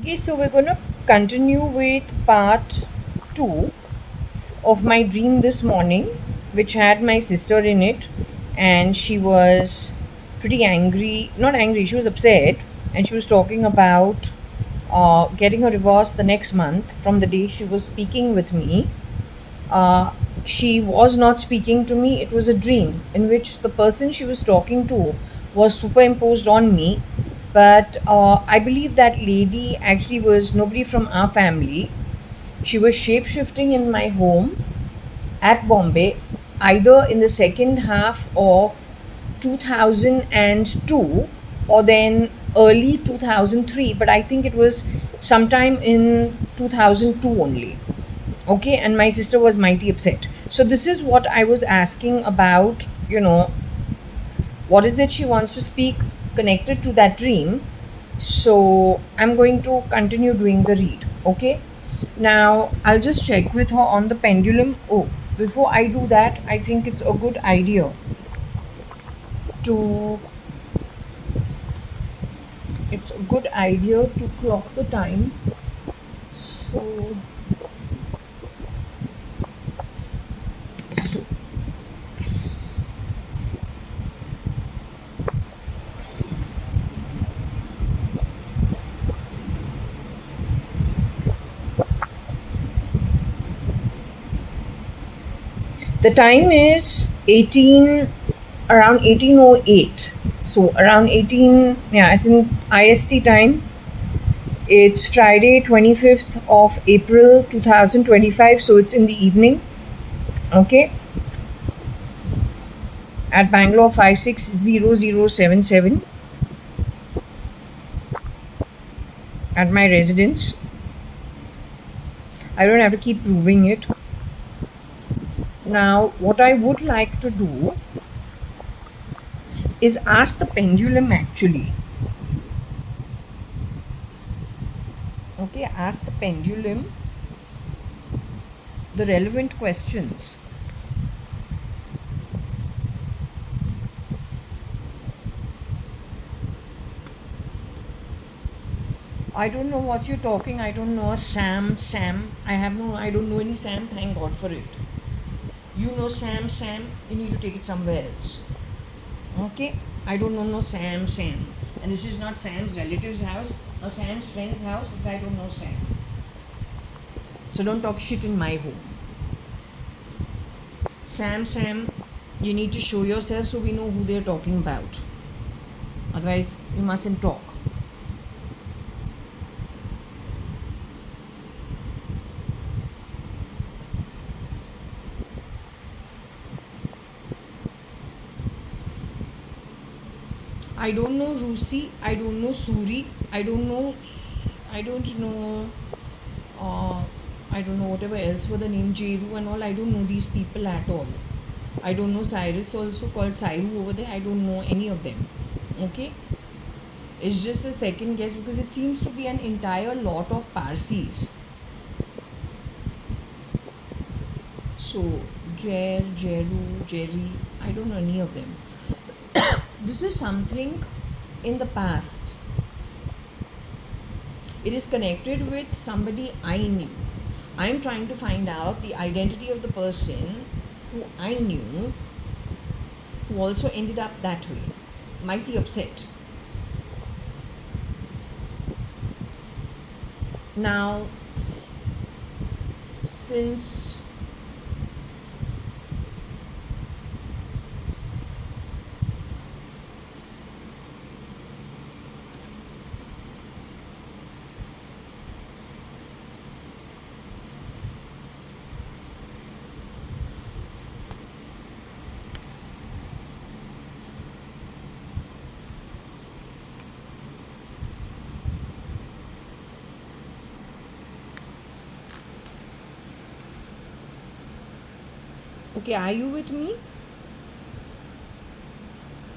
Okay, so we're going to continue with part 2 of my dream this morning, which had my sister in it, and she was pretty angry. Not angry, she was upset, and she was talking about getting a divorce the next month from the day she was speaking with me. uh, she was not speaking to me. It was a dream in which the person she was talking to was superimposed on me. But I believe that lady actually was nobody from our family. She was shape shifting in my home at Bombay, either in the second half of 2002 or then early 2003. But I think it was sometime in 2002 only. Okay, and my sister was mighty upset. So this is what I was asking about, what is it she wants to speak connected to that dream. So I'm going to continue doing the read. Okay, now I'll just check with her on the pendulum. Oh, before I do that, I think it's a good idea to clock the time. So so the time is 18, around 1808. So around 18, yeah, it's in IST time. It's Friday 25th of April 2025, so it's in the evening. Okay, at Bangalore 560077 at my residence. I don't have to keep proving it. Now what I would like to do is ask the pendulum actually. Okay, ask the pendulum the relevant questions. I don't know what you're talking. I don't know Sam. I don't know any Sam. Thank God for it. You know Sam. You need to take it somewhere else. Okay? I don't know no Sam. And this is not Sam's relative's house or Sam's friend's house because I don't know Sam. So don't talk shit in my home. Sam, you need to show yourself so we know who they're talking about. Otherwise, you mustn't talk. I don't know Rusi. I don't know Suri. I don't know. I don't know. Uh, I don't know whatever else were the name Jeru and all. I don't know these people at all. I don't know Cyrus also called Sairu over there. I don't know any of them. Okay. It's just a second guess because it seems to be an entire lot of Parsis. So Jeru, Jerry. I don't know any of them. This is something in the past. It is connected with somebody I knew. I'm trying to find out the identity of the person who I knew who also ended up that way. Mighty upset. Now, since okay, are you with me?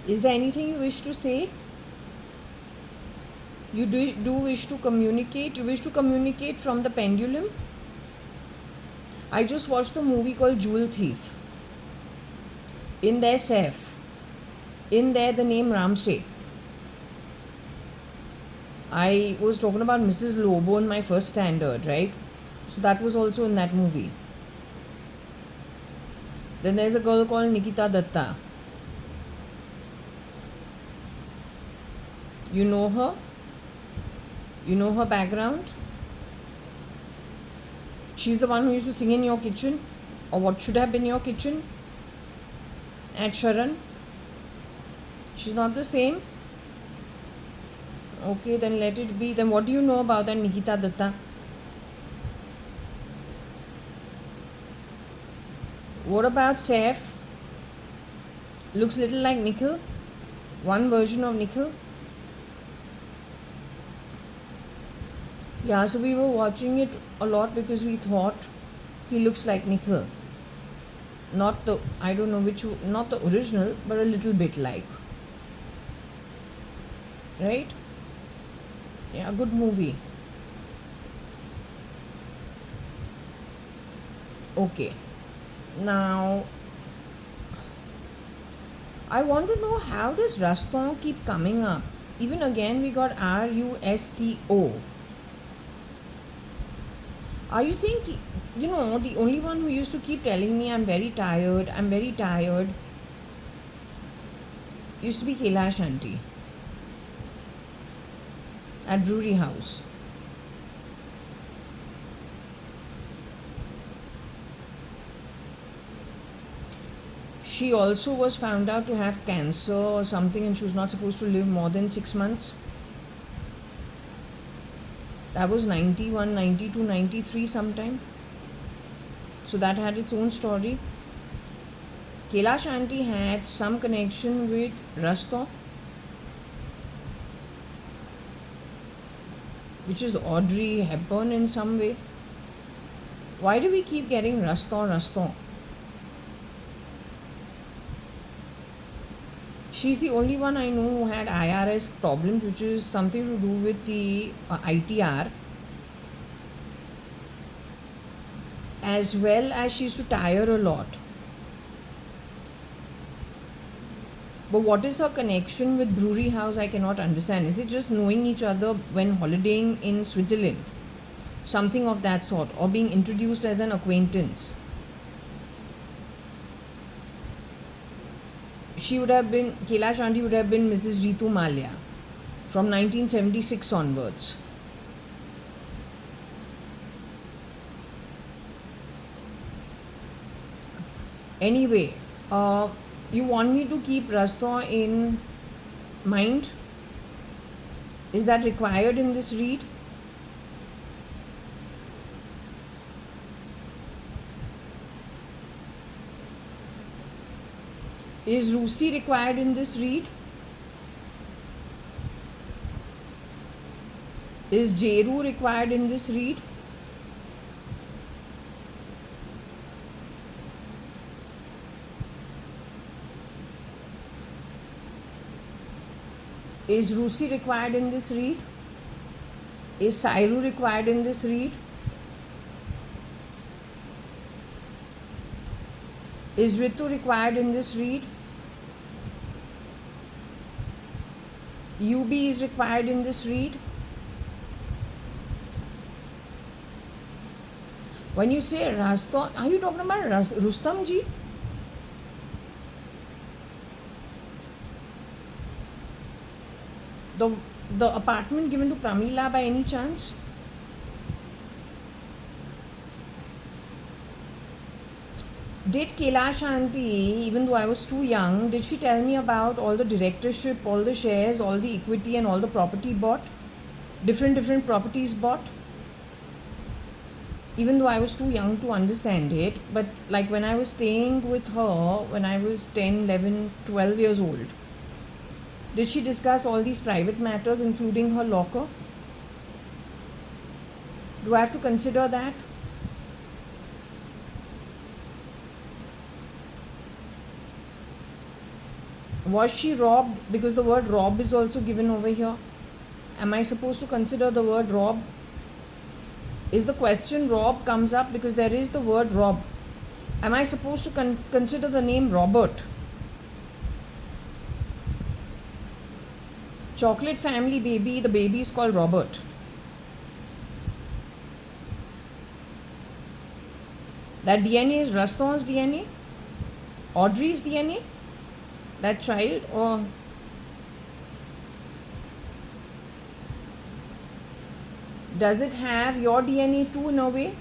Is there anything you wish to say? You do wish to communicate? You wish to communicate from the pendulum? I just watched the movie called Jewel Thief. In there, Saif. In there, the name Ramsey. I was talking about Mrs. Lobo in my first standard, right? So that was also in that movie. Then there's a girl called Nikita Datta. You know her? You know her background? She's the one who used to sing in your kitchen, or what should have been your kitchen at Sharan. She's not the same? Okay, then let it be. Then what do you know about that Nikita Datta? What about Saif? Looks little like Nikhil. One version of Nikhil. Yeah, so we were watching it a lot because we thought he looks like Nikhil. Not the, I don't know which, not the original, but a little bit like. Right? Yeah, good movie. Okay. Now, I want to know, how does Raston keep coming up? Even again, we got RUSTO. Are you saying, the only one who used to keep telling me I'm very tired used to be Kailash Auntie at Brewery House. She also was found out to have cancer or something, and she was not supposed to live more than 6 months. That was 91, 92, 93 sometime. So that had its own story. Kailash Auntie had some connection with Raston, which is Audrey Hepburn in some way. Why do we keep getting Raston? She's the only one I know who had IRS problems, which is something to do with the ITR, as well as she used to tire a lot. But what is her connection with Brewery House? I cannot understand. Is it just knowing each other when holidaying in Switzerland? Something of that sort, or being introduced as an acquaintance? Kailash Auntie would have been Mrs. Ritu Malia from 1976 onwards. Anyway, you want me to keep Raston in mind? Is that required in this read? Is Rusi required in this read? Is Jeru required in this read? Is Rusi required in this read? Is Sairu required in this read? Is Ritu required in this read? UB is required in this read? When you say Raston, are you talking about Rustam ji? The apartment given to Pramila by any chance? Did Kailash Auntie, even though I was too young, did she tell me about all the directorship, all the shares, all the equity and all the property bought? Different properties bought? Even though I was too young to understand it, but like when I was staying with her, when I was 10, 11, 12 years old, did she discuss all these private matters, including her locker? Do I have to consider that? Was she robbed? Because the word rob is also given over here. Am I supposed to consider the word rob? Is the question rob comes up because there is the word rob. Am I supposed to consider the name Robert? chocolate family baby, the baby is called Robert. That DNA is Raston's DNA, Audrey's DNA, that child, or does it have your DNA too in a way?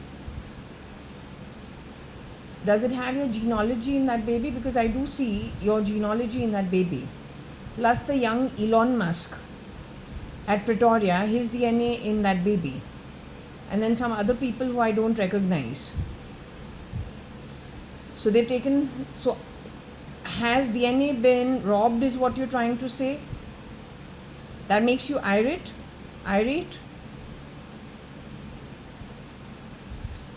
Does it have your genealogy in that baby? Because I do see your genealogy in that baby. Plus the young Elon Musk at Pretoria, his DNA in that baby. And then some other people who I don't recognize. So they've taken, so has DNA been robbed is what you're trying to say? That makes you irate? Irate?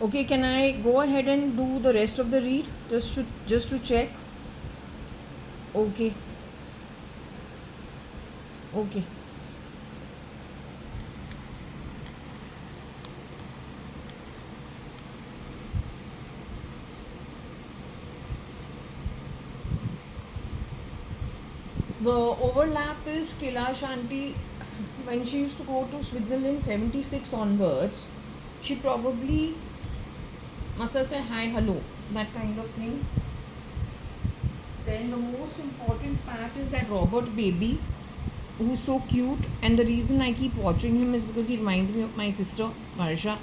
Okay, can I go ahead and do the rest of the read just to check? Okay. Okay. The overlap is Kailash auntie, when she used to go to Switzerland 76 onwards, she probably must have said hi, hello, that kind of thing. Then the most important part is that Robert baby, who's so cute, and the reason I keep watching him is because he reminds me of my sister Marsha.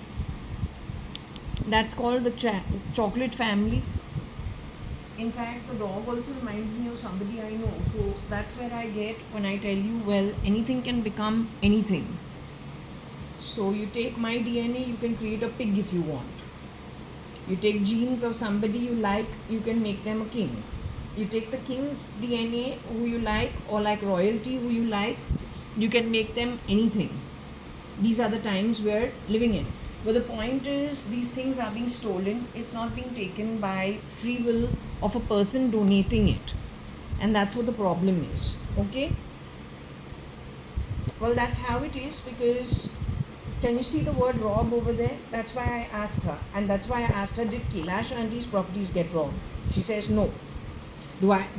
That's called the chocolate family. In fact, the dog also reminds me of somebody I know. So that's where I get when I tell you, well, anything can become anything. So you take my DNA, you can create a pig if you want. You take genes of somebody you like, you can make them a king. You take the king's DNA who you like, or like royalty who you like, you can make them anything. These are the times we're living in. But the point is, these things are being stolen. It's not being taken by free will of a person donating it. And that's what the problem is. Okay? Well, that's how it is, because can you see the word rob over there? That's why I asked her. And that's why I asked her, did Kailash auntie's properties get robbed? She says no.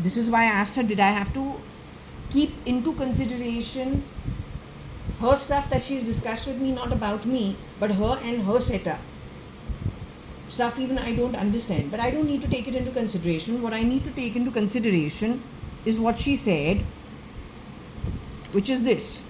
This is why I asked her, did I have to keep into consideration her stuff that she's discussed with me, not about me, but her and her setup. Stuff even I don't understand, but I don't need to take it into consideration. What I need to take into consideration is what she said, which is this.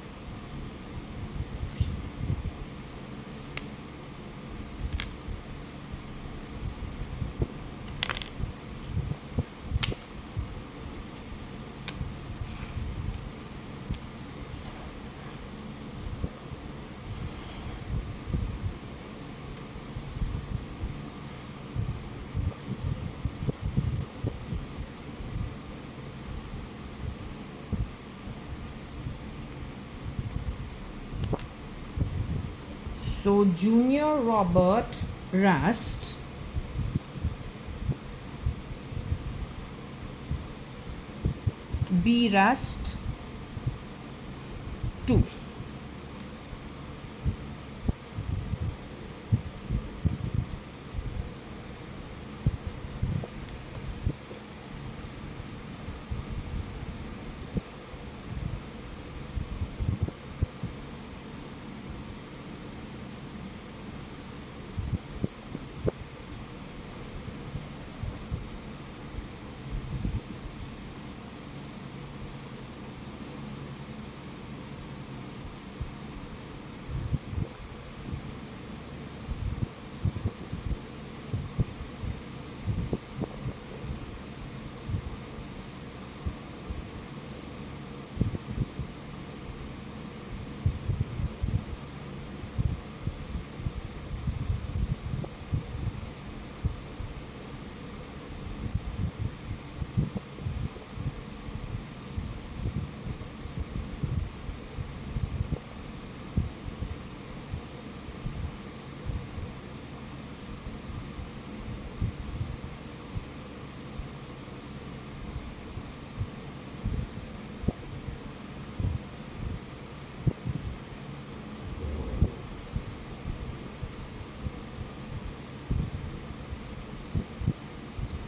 So Junior Robert Rust B Rust 2.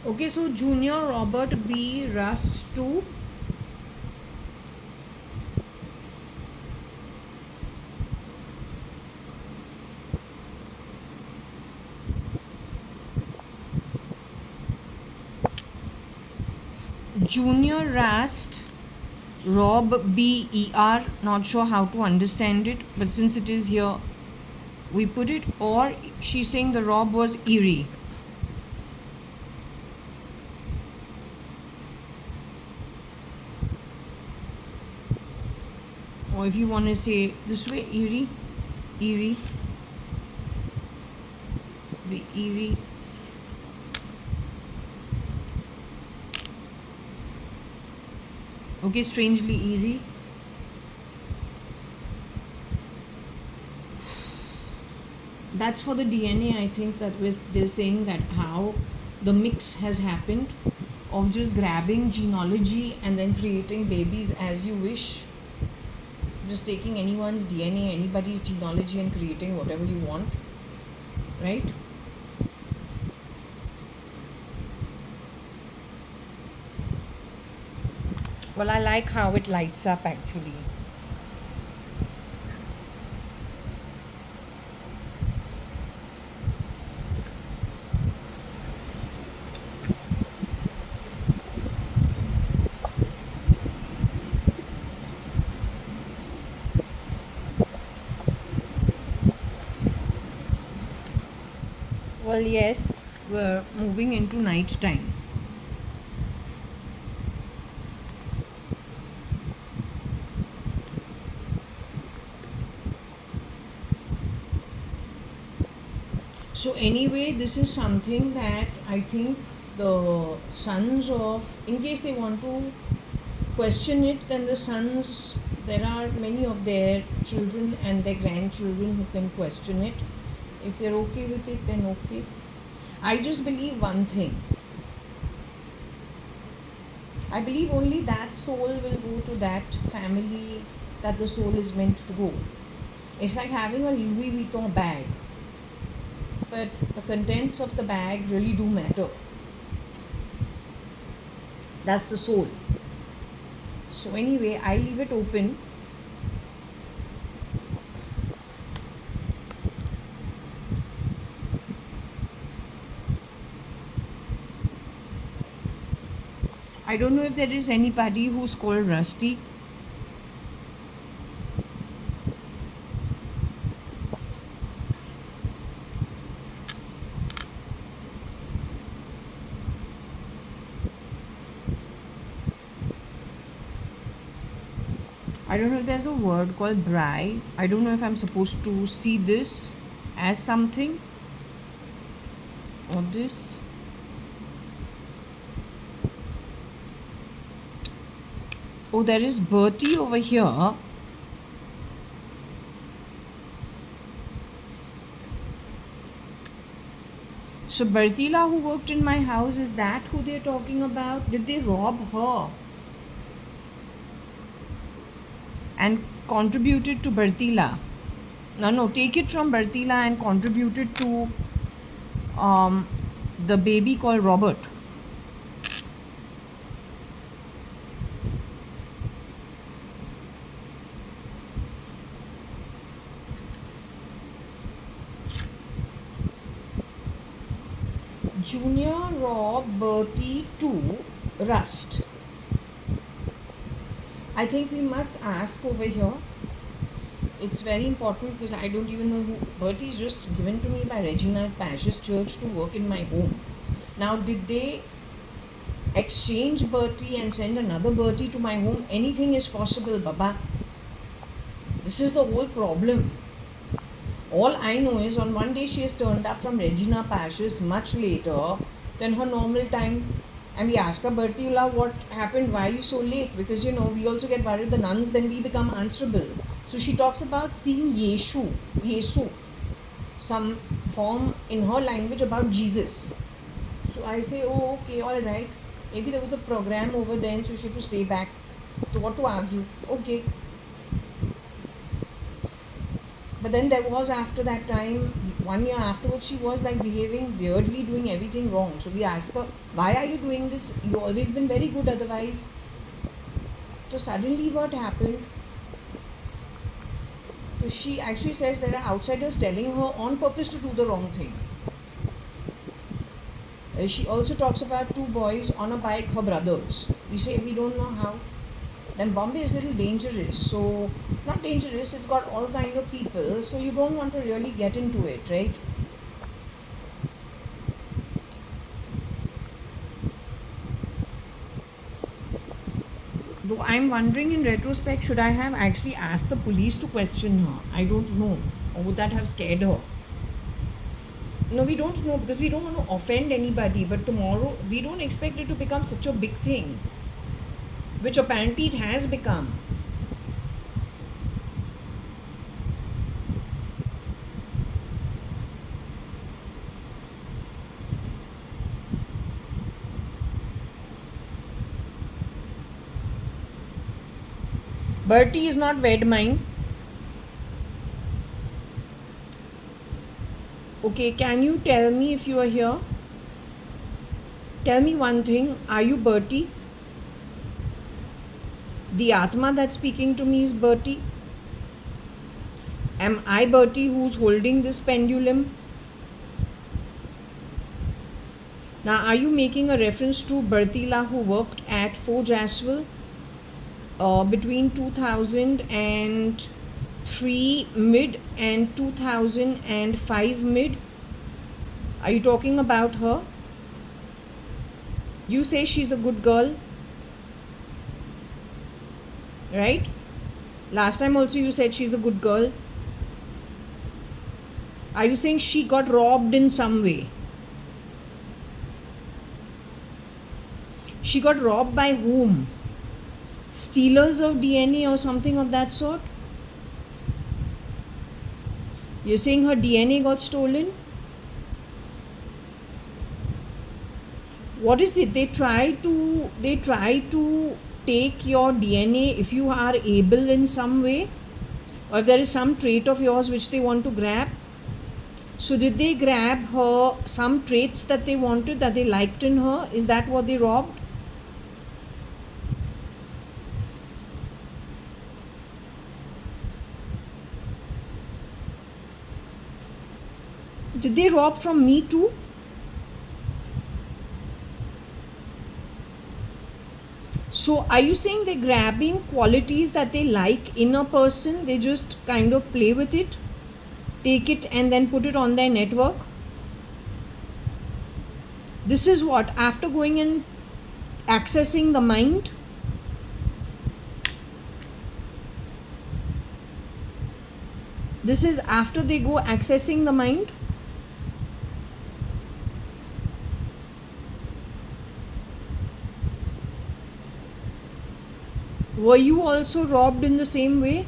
Okay, so Junior Robert B Rust 2 Junior Rast, Rob BER, not sure how to understand it, but since it is here, we put it. Or she's saying the Rob was eerie. Or if you want to say this way, eerie, eerie, be eerie. Okay, strangely eerie. That's for the DNA, I think, that was they're saying that how the mix has happened of just grabbing genealogy and then creating babies as you wish. Just taking anyone's DNA, anybody's genealogy, and creating whatever you want, right? Well, I like how it lights up actually. Well, yes, we're moving into night time. So anyway, this is something that I think the sons of, in case they want to question it, then the sons, there are many of their children and their grandchildren who can question it. If they're okay with it, then okay. I just believe one thing. I believe only that soul will go to that family that the soul is meant to go. It's like having a Louis Vuitton bag, but the contents of the bag really do matter. That's the soul. So anyway, I leave it open. I don't know if there is anybody who's called Rusty. I don't know if there's a word called bri. I don't know if I'm supposed to see this as something or this. Oh, there is Bertie over here. So Bertila, who worked in my house, is that who they're talking about? Did they rob her and contributed to Bertila? No, take it from Bertila and contributed to the baby called Robert. Junior, Rob, Bertie to Rust. I think we must ask over here. It's very important because I don't even know who. Bertie is just given to me by Regina Pash's church to work in my home. Now, did they exchange Bertie and send another Bertie to my home? Anything is possible, Baba. This is the whole problem. All I know is on one day she has turned up from Regina Pash's much later than her normal time. And we ask her, Bertula, what happened? Why are you so late? Because we also get worried, the nuns, then we become answerable. So she talks about seeing Yeshu, some form in her language about Jesus. So I say, oh, okay, all right. Maybe there was a program over there, so she had to stay back. So what to argue? Okay. But then there was, after that time, 1 year afterwards, she was like behaving weirdly, doing everything wrong. So we asked her, why are you doing this? You've always been very good otherwise. So suddenly what happened? So she actually says there are outsiders telling her on purpose to do the wrong thing. She also talks about two boys on a bike, her brothers. You say we don't know how. Then Bombay is a little dangerous. So not dangerous. It's got all kind of people. So you don't want to really get into it, right? Though I'm wondering in retrospect, should I have actually asked the police to question her? I don't know. Or would that have scared her? No, we don't know because we don't want to offend anybody. But tomorrow, we don't expect it to become such a big thing, which apparently it has become. Bertie is not wed mine. Okay, can you tell me if you are here? Tell me one thing. Are you Bertie? The Atma that's speaking to me is Bertie. Am I Bertie who's holding this pendulum? Now, are you making a reference to Bertila who worked at Forge Aswell between 2003 mid and 2005 mid? Are you talking about her? You say she's a good girl, right? Last time also you said she's a good girl. Are you saying she got robbed in some way? She got robbed by whom? Stealers of DNA or something of that sort? You're saying her DNA got stolen? What is it? They try to take your DNA if you are able in some way, or if there is some trait of yours which they want to grab. So did they grab her some traits that they wanted, that they liked in her? Is that what they robbed? Did they rob from me too? So are you saying they're grabbing qualities that they like in a person? They just kind of play with it, take it and then put it on their network? This is what, after going and accessing the mind? This is after they go accessing the mind? Were you also robbed in the same way?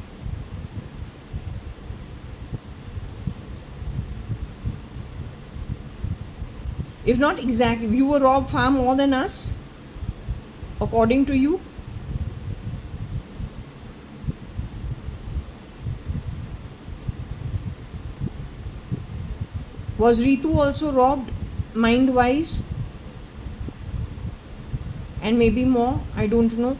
If not exactly, you were robbed far more than us, according to you. Was Ritu also robbed mind-wise? And maybe more, I don't know.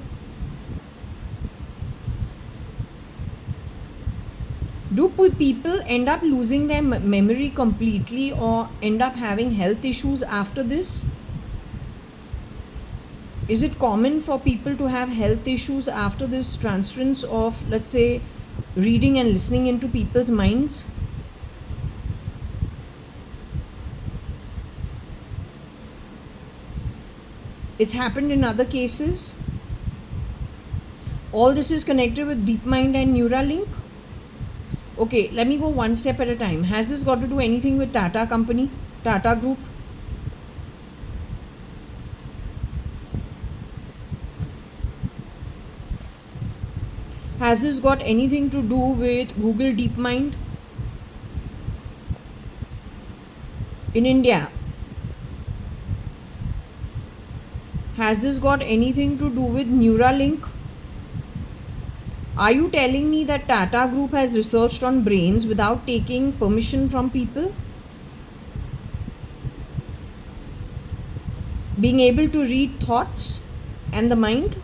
Do people end up losing their memory completely or end up having health issues after this? Is it common for people to have health issues after this transference of, let's say, reading and listening into people's minds? It's happened in other cases. All this is connected with DeepMind and Neuralink. Okay, let me go one step at a time. Has this got to do anything with Tata company, Tata group? Has this got anything to do with Google DeepMind in India? Has this got anything to do with Neuralink? Are you telling me that Tata Group has researched on brains without taking permission from people? Being able to read thoughts and the mind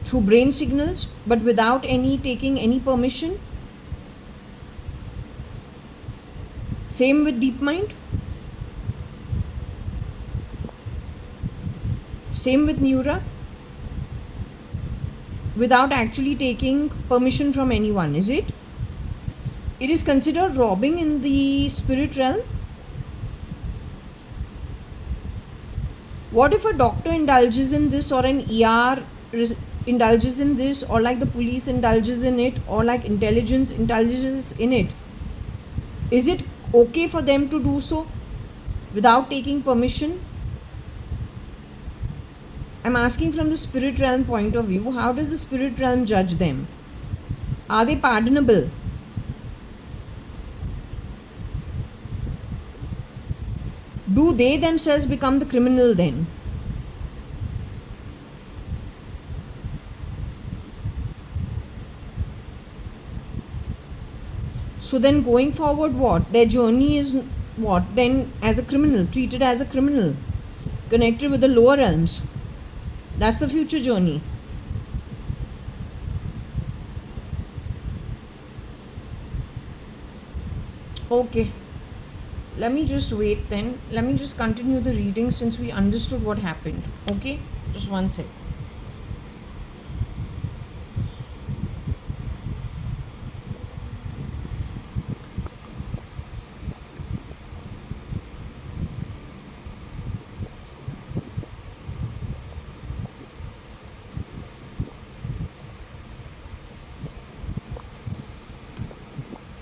through brain signals, but without taking any permission? Same with DeepMind. Same with Neura, without actually taking permission from anyone, is it? It is considered robbing in the spirit realm. What if a doctor indulges in this, or an ER indulges in this, or like the police indulges in it, or like intelligence indulges in it? Is it okay for them to do so without taking permission? I'm asking from the spirit realm point of view. How does the spirit realm judge them? Are they pardonable? Do they themselves become the criminal then? So then going forward, what? Their journey is what? Then as a criminal, treated as a criminal, connected with the lower realms. That's the future journey. Okay. Let me just wait then. Let me just continue the reading since we understood what happened. Okay? Just one sec.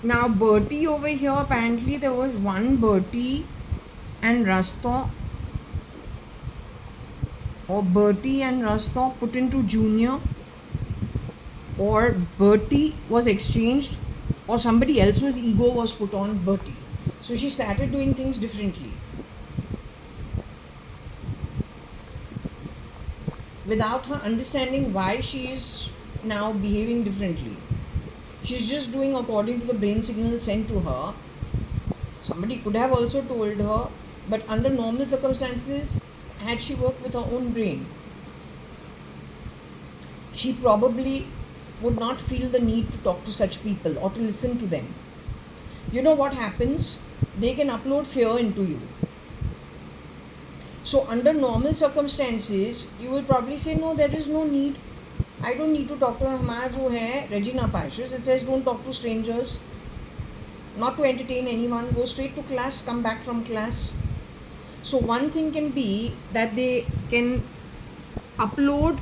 Now Bertie over here, apparently there was one Bertie and Rasta, or Bertie and Rasta put into Junior, or Bertie was exchanged, or somebody else's ego was put on Bertie. So she started doing things differently without her understanding why she is now behaving differently. She's just doing according to the brain signals sent to her. Somebody could have also told her, but under normal circumstances, had she worked with her own brain, she probably would not feel the need to talk to such people or to listen to them. You know what happens? They can upload fear into you. So under normal circumstances, you will probably say, no, there is no need. I don't need to talk to her. हमारा जो है Regina Pashas, it says don't talk to strangers, not to entertain anyone, go straight to class, come back from class. So one thing can be that they can upload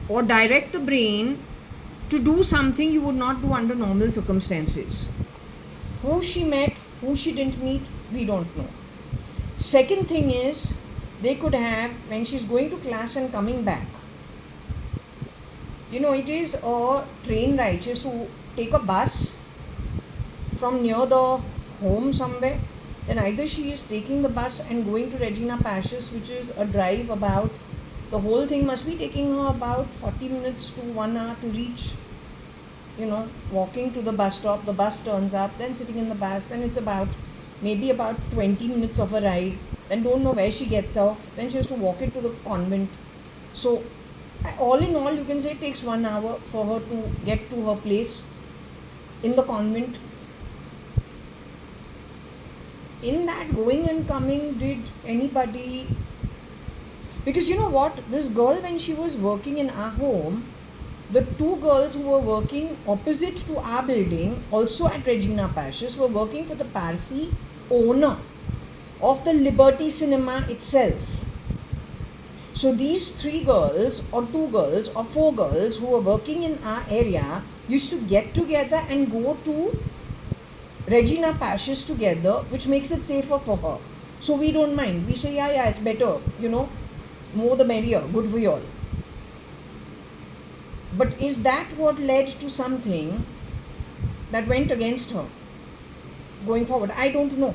or direct the brain to do something you would not do under normal circumstances. Who she met, who she didn't meet, we don't know. Second thing is, they could have, when she's going to class and coming back, you know, it is a train ride. She has to take a bus from near the home somewhere. Then either she is taking the bus and going to Regina Pashas, which is a drive about, the whole thing must be taking her about 40 minutes to 1 hour to reach, you know, walking to the bus stop. The bus turns up, then sitting in the bus, then it's about maybe about 20 minutes of a ride. Then don't know where she gets off. Then she has to walk it to the convent. So all in all, you can say it takes 1 hour for her to get to her place in the convent. In that going and coming, did anybody... Because you know what? This girl, when she was working in our home, the two girls who were working opposite to our building, also at Regina Pashas, were working for the Parsi owner of the Liberty Cinema itself. So these three girls, or two girls, or four girls who were working in our area used to get together and go to Regina Pashas together, which makes it safer for her. So we don't mind. We say, yeah, it's better, you know, more the merrier, good for you all. But is that what led to something that went against her going forward? I don't know.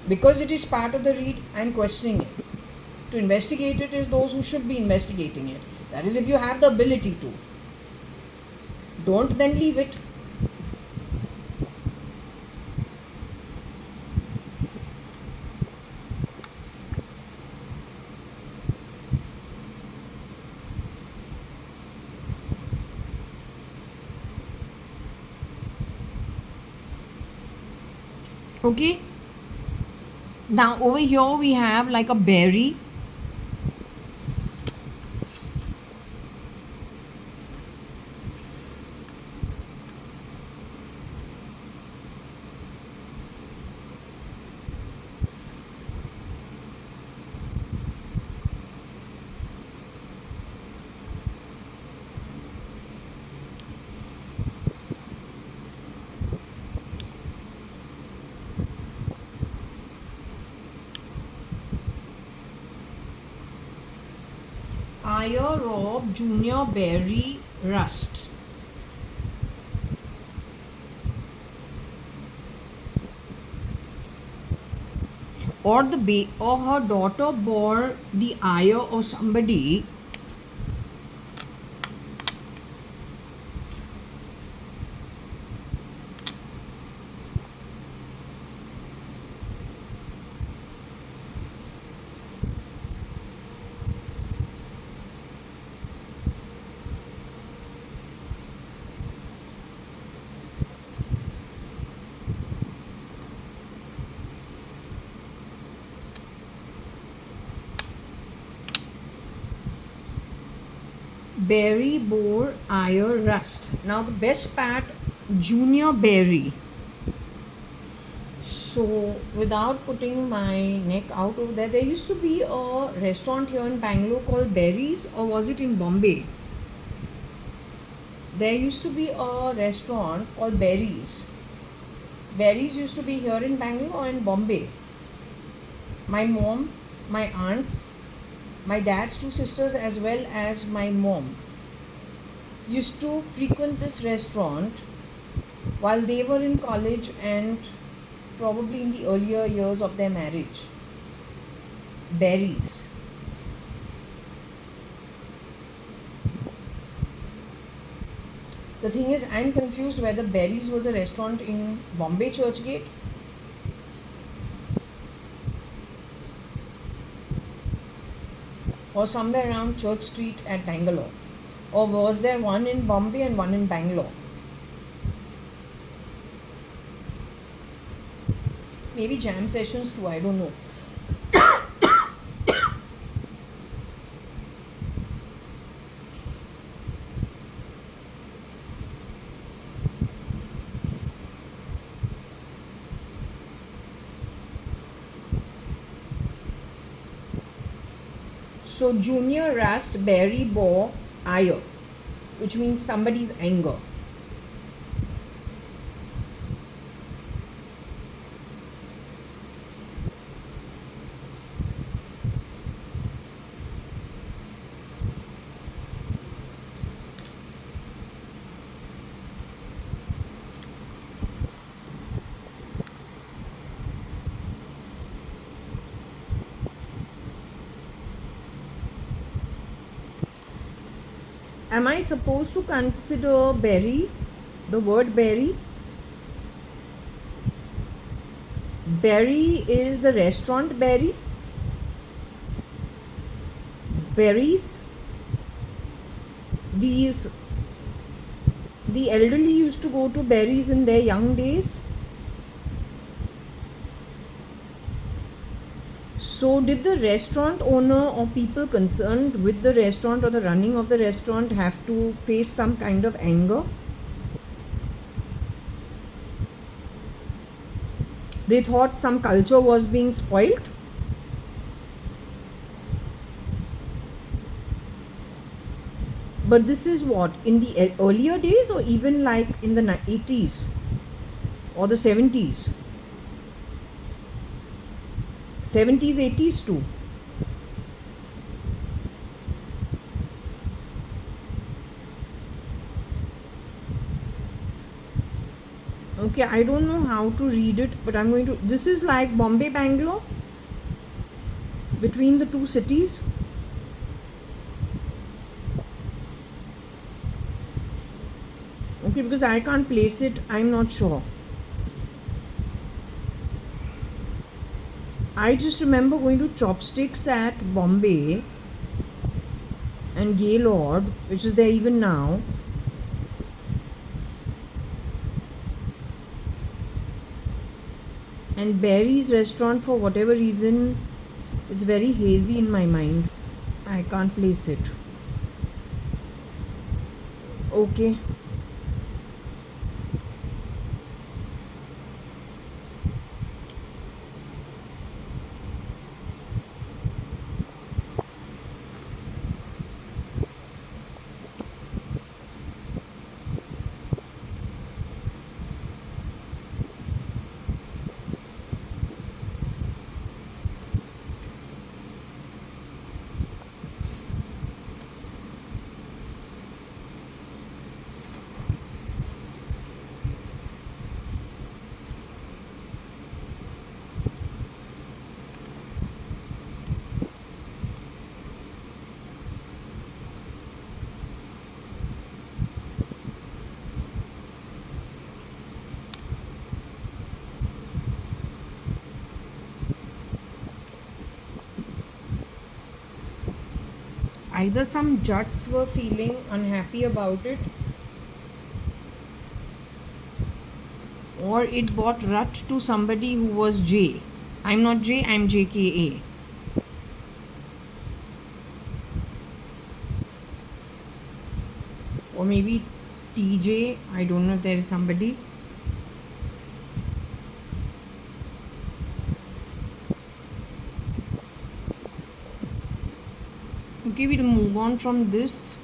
Because it is part of the read, I am questioning it. To investigate it is those who should be investigating it. That is, if you have the ability to. Don't then leave it. Okay? Now over here we have like a berry. Ire Rob Junior Berry Rust. Or or her daughter bore the ire of somebody. Berry bore ire rust. Now the best part, Junior Berry. So without putting my neck out over there used to be a restaurant here in Bangalore called Berries, or was it in Bombay? There used to be a restaurant called Berries. Berries used to be here in Bangalore or in Bombay. My mom, my aunts, my dad's two sisters, as well as my mom used to frequent this restaurant while they were in college and probably in the earlier years of their marriage. Berries. The thing is, I'm confused whether Berries was a restaurant in Bombay Churchgate or somewhere around Church Street at Bangalore, or was there one in Bombay and one in Bangalore? Maybe jam sessions too, I don't know. So Junior Rust Berry bore ire, which means somebody's anger. Am I supposed to consider berry, the word berry? Berry is the restaurant berry. Berries. The elderly used to go to Berries in their young days. So did the restaurant owner or people concerned with the restaurant or the running of the restaurant have to face some kind of anger? They thought some culture was being spoilt. But this is what, in the earlier days or even like in the 80s or the 70s? 70s, 80s too. Okay, I don't know how to read it, but I'm going to. This is like Bombay, Bangalore, between the two cities. Okay, because I can't place it, I'm not sure. I just remember going to Chopsticks at Bombay and Gaylord, which is there even now. And Barry's restaurant, for whatever reason, it's very hazy in my mind. I can't place it. Okay. Either some juts were feeling unhappy about it, or it brought rut to somebody who was J. I'm not J, I'm JKA. Or maybe TJ, I don't know if there is somebody. Okay, we'll move on from this.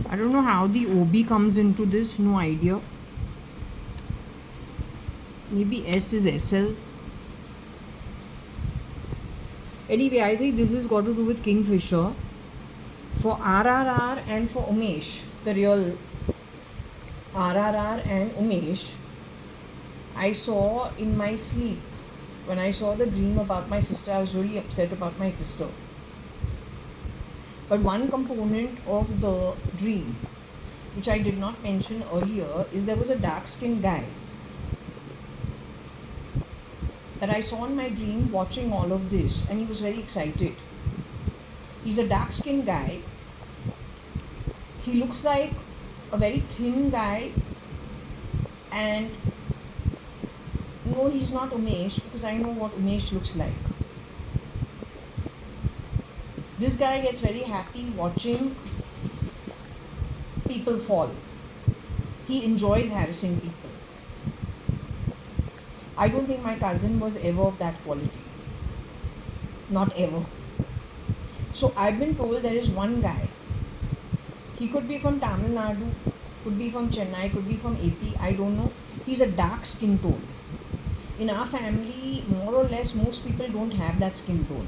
I don't know how the OB comes into this, no idea. Maybe S is SL. Anyway, I think this has got to do with Kingfisher. For RRR and for Umesh, the real RRR and Umesh, I saw in my sleep. When I saw the dream about my sister, I was really upset about my sister. But one component of the dream, which I did not mention earlier, is there was a dark skinned guy that I saw in my dream watching all of this, and he was very excited. He's a dark skinned guy. He looks like a very thin guy, and no, he's not Umesh, because I know what Umesh looks like. This guy gets very happy watching people fall. He enjoys harassing people. I don't think my cousin was ever of that quality. Not ever. So I've been told there is one guy. He could be from Tamil Nadu, could be from Chennai, could be from AP, I don't know. He's a dark skin tone. In our family, more or less, most people don't have that skin tone.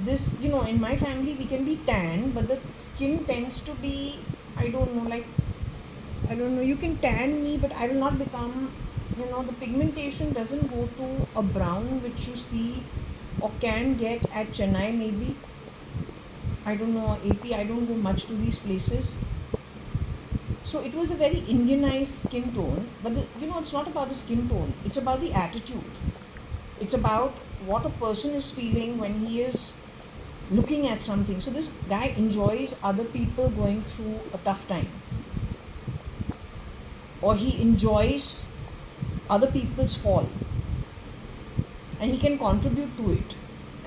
This, in my family, we can be tan, but the skin tends to be, I don't know, you can tan me, but I will not become, the pigmentation doesn't go to a brown, which you see or can get at Chennai maybe. I don't know, AP, I don't go much to these places. So it was a very Indianized skin tone, but it's not about the skin tone, it's about the attitude. It's about what a person is feeling when he is looking at something. So this guy enjoys other people going through a tough time, or he enjoys other people's fall, and he can contribute to it.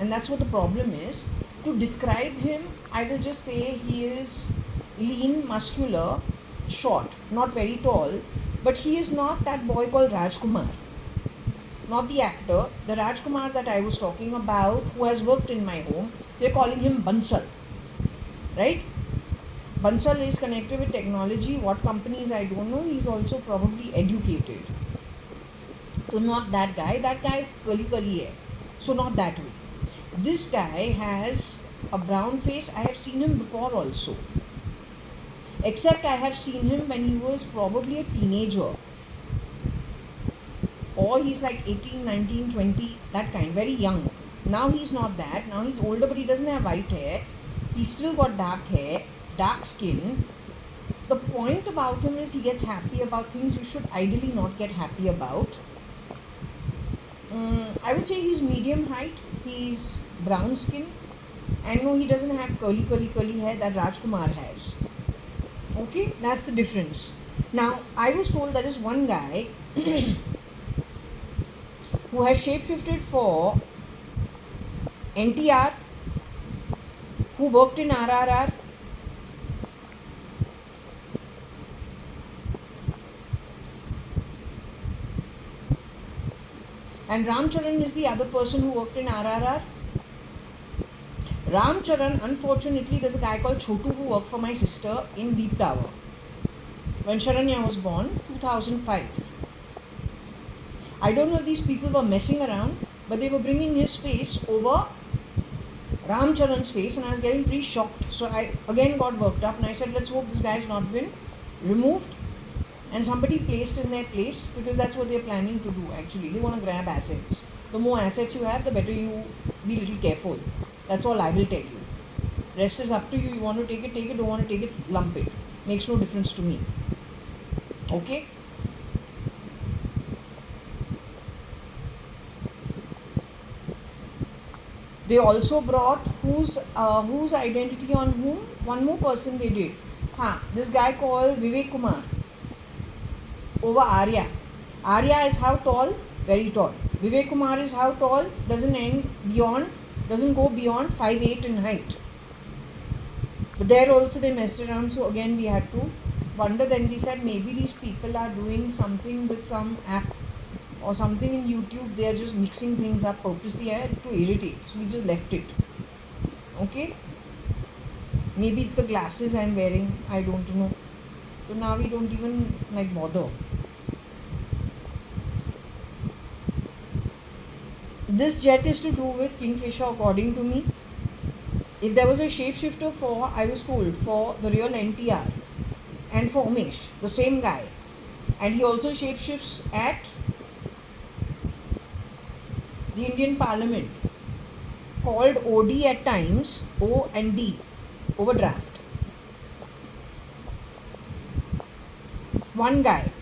And that's what the problem is. To describe him, I will just say he is lean, muscular, short, not very tall, but he is not that boy called Rajkumar. Not the actor, the Rajkumar that I was talking about, who has worked in my home. They're calling him Bansal, right? Bansal is connected with technology. What companies, I don't know. He's also probably educated. So not that guy. That guy is curly hair. So not that way. This guy has A brown face, I have seen him before also. Except I have seen him when he was probably a teenager. Or he's like 18, 19, 20, that kind, very young. Now he's not that. Now he's older, but he doesn't have white hair. He's still got dark hair, dark skin. The point about him is he gets happy about things you should ideally not get happy about. I would say he's medium height. He's brown skin. And no, he doesn't have curly hair that Rajkumar has. Okay, that's the difference. Now, I was told there is one guy who has shapeshifted for NTR, who worked in RRR, and Ram Charan is the other person who worked in RRR. Ram Charan, unfortunately, there's a guy called Chotu who worked for my sister in Deep Tower when Sharanya was born, 2005. I don't know if these people were messing around, but they were bringing his face over Ram Charan's face, and I was getting pretty shocked. So I again got worked up, and I said, let's hope this guy's not been removed and somebody placed in their place, because that's what they're planning to do actually. They want to grab assets. The more assets you have, the better you be a little careful. That's all I will tell you. Rest is up to you. You want to take it, don't want to take it, lump it. Makes no difference to me. Okay? They also brought whose identity on whom? One more person they did. This guy called Vivek Kumar over Arya. Arya is how tall? Very tall. Vivek Kumar is how tall? Doesn't go beyond 5'8" in height. But there also they messed around, so again we had to wonder. Then we said maybe these people are doing something with some app or something in YouTube. They are just mixing things up purposely to irritate. So we just left it. Okay? Maybe it's the glasses I'm wearing. I don't know. So now we don't even bother. This jet is to do with Kingfisher according to me. If there was a shapeshifter for, I was told, for the real NTR and for Umesh, the same guy. And he also shapeshifts at the Indian Parliament, called OD at times, O and D, overdraft. One guy.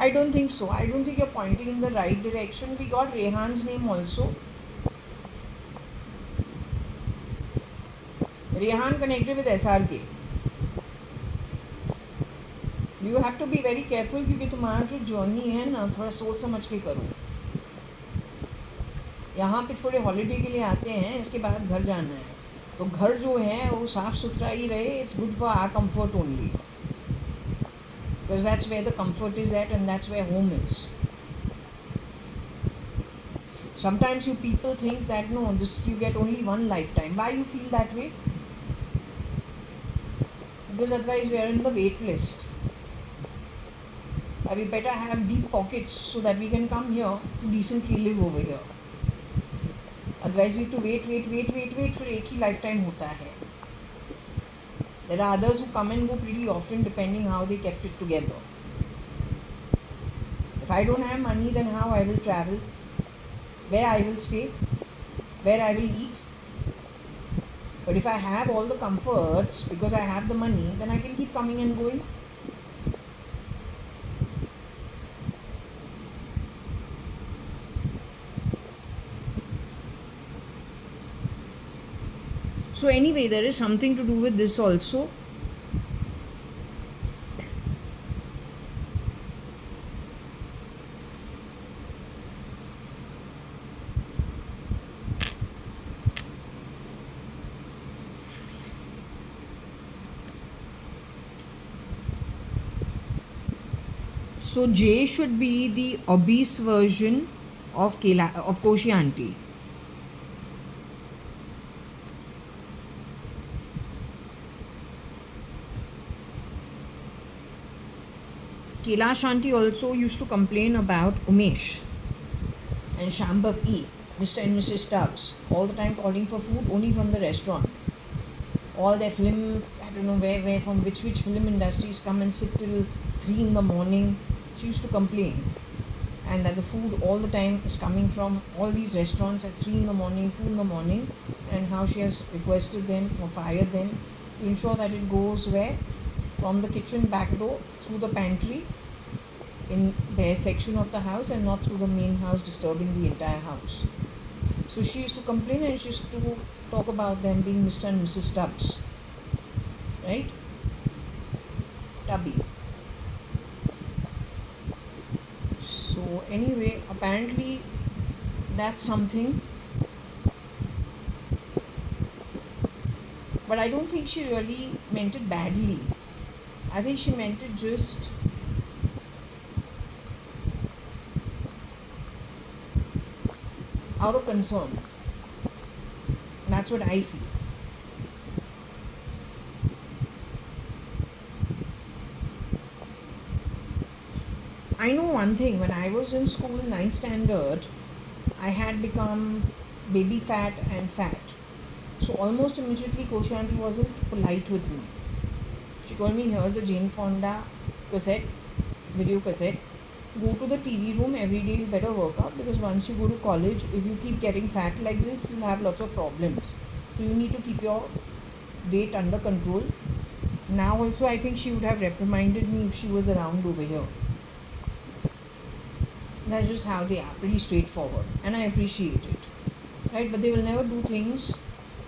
I don't think so. I don't think you're pointing in the right direction. We got Rehan's name also. Rehan connected with SRK. You have to be very careful, क्योंकि तुम्हारा जो journey है ना, थोड़ा सोच समझ के करो. यहाँ पे थोड़े हॉलीडे के लिए आते हैं, इसके बाद घर जाना है, तो घर जो है वो साफ़ सुथरा ही रहे. It's good for our comfort only, because that's where the comfort is at and that's where home is. Sometimes you people think that no, this you get only one lifetime. Why you feel that way? Because otherwise we are in the wait list. We better have deep pockets so that we can come here to decently live over here. Otherwise we have to wait for एक ही lifetime होता है. There are others who come and go pretty often depending how they kept it together. If I don't have money, then how I will travel? Where I will stay? Where I will eat? But if I have all the comforts because I have the money, then I can keep coming and going. So anyway, there is something to do with this also. So Jay should be the obese version of Koshi auntie. Kela Shanti also used to complain about Umesh and Shambhav E, Mr. and Mrs. Stubbs, all the time calling for food only from the restaurant. All their film, I don't know where from which film industries come and sit till 3 in the morning. She used to complain. And that the food all the time is coming from all these restaurants at 3 in the morning, 2 in the morning, and how she has requested them or fired them to ensure that it goes where? From the kitchen back door through the pantry in their section of the house and not through the main house, disturbing the entire house. So she used to complain and she used to talk about them being Mr. and Mrs. Stubbs, right? Tubby. So anyway, apparently that's something, but I don't think she really meant it badly. I think she meant it just out of concern. That's what I feel. I know one thing, when I was in school, 9th standard, I had become baby fat and fat. So almost immediately Koshanti wasn't polite with me. She told me, here's the Jane Fonda cassette, video cassette. Go to the TV room every day, you better work out, because once you go to college, if you keep getting fat like this, you'll have lots of problems. So you need to keep your weight under control. Now also I think she would have reprimanded me if she was around over here. That's just how they are, pretty straightforward, and I appreciate it, right? But they will never do things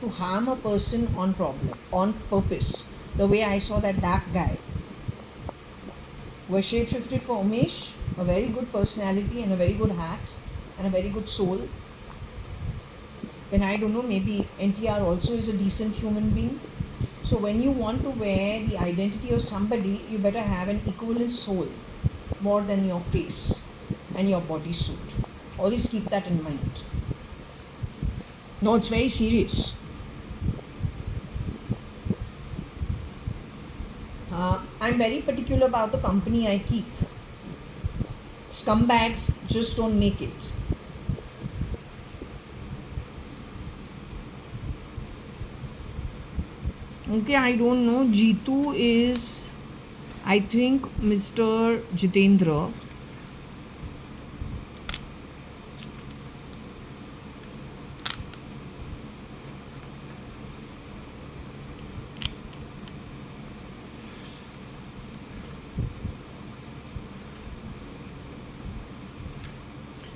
to harm a person on purpose. The way I saw that guy was shapeshifted for Umesh, a very good personality and a very good heart and a very good soul. Then I don't know, maybe NTR also is a decent human being. So when you want to wear the identity of somebody, you better have an equivalent soul more than your face and your bodysuit. Always keep that in mind. No, it's very serious. I'm very particular about the company I keep. Scumbags just don't make it. Okay, I don't know. Jitu is, I think, Mr. Jitendra.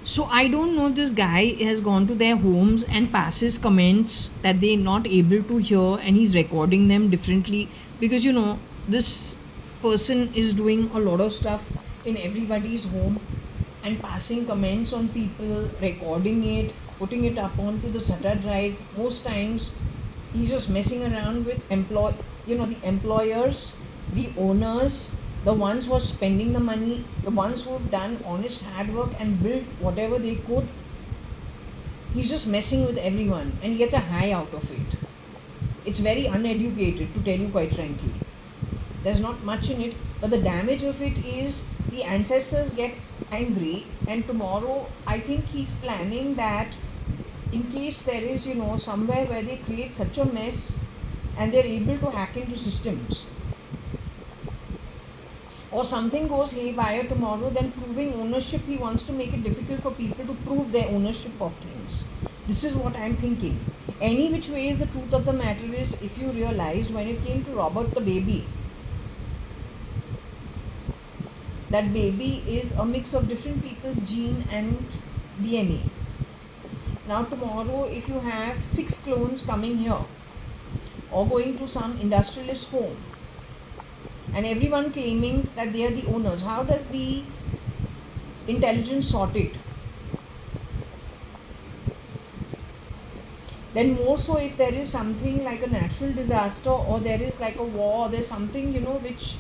So I don't know, this guy has gone to their homes and passes comments that they're not able to hear, and he's recording them differently, because this person is doing a lot of stuff in everybody's home and passing comments on people, recording it, putting it up onto the SATA drive. Most times he's just messing around with the employers, the owners, the ones who are spending the money, the ones who have done honest hard work and built whatever they could. He's just messing with everyone and he gets a high out of it. It's very uneducated, to tell you quite frankly. There's not much in it, but the damage of it is the ancestors get angry, and tomorrow I think he's planning that in case there is, somewhere where they create such a mess and they're able to hack into systems, or something goes haywire tomorrow, then proving ownership, he wants to make it difficult for people to prove their ownership of things. This is what I'm thinking. Any which way is, the truth of the matter is, if you realized when it came to Robert the baby, that baby is a mix of different people's gene and DNA. Now tomorrow, if you have 6 clones coming here or going to some industrialist home, and everyone claiming that they are the owners, how does the intelligence sort it? Then more so if there is something like a natural disaster, or there is like a war, or there's something, which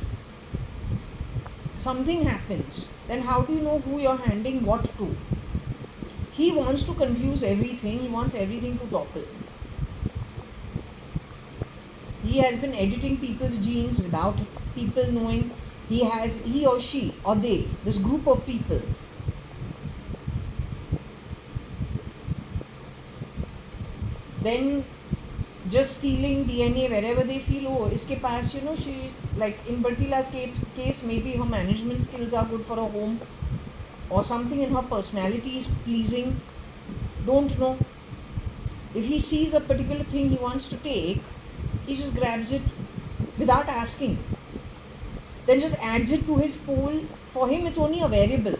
something happens, then how do you know who you're handing what to? He wants to confuse everything, he wants everything to topple. He has been editing people's genes without people knowing. he or she or they, this group of people, then just stealing DNA wherever they feel, oh, iske paas, she is like in Bertila's case, maybe her management skills are good for a home, or something in her personality is pleasing. Don't know. If he sees a particular thing he wants to take, he just grabs it without asking. Then just adds it to his pool. For him, it's only a variable.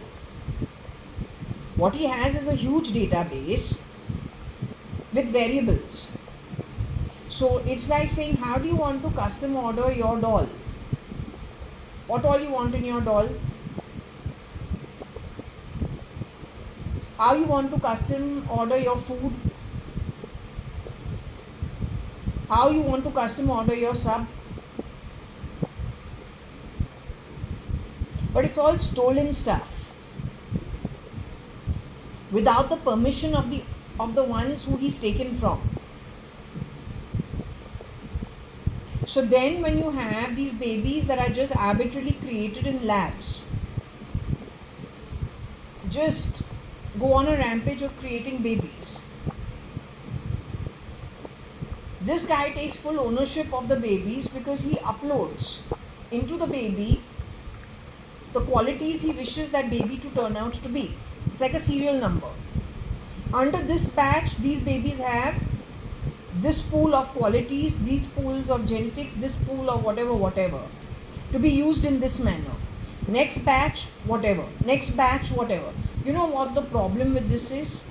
What he has is a huge database with variables. So it's like saying, how do you want to custom order your doll? What all you want in your doll? How you want to custom order your food? How you want to custom order your sub? But it's all stolen stuff without the permission of the ones who he's taken from. So then when you have these babies that are just arbitrarily created in labs, just go on a rampage of creating babies. This guy takes full ownership of the babies because he uploads into the baby the qualities he wishes that baby to turn out to be. It's like a serial number. Under this batch, these babies have this pool of qualities, these pools of genetics, this pool of whatever, to be used in this manner. Next batch, whatever. Next batch, whatever. You know what the problem with this is?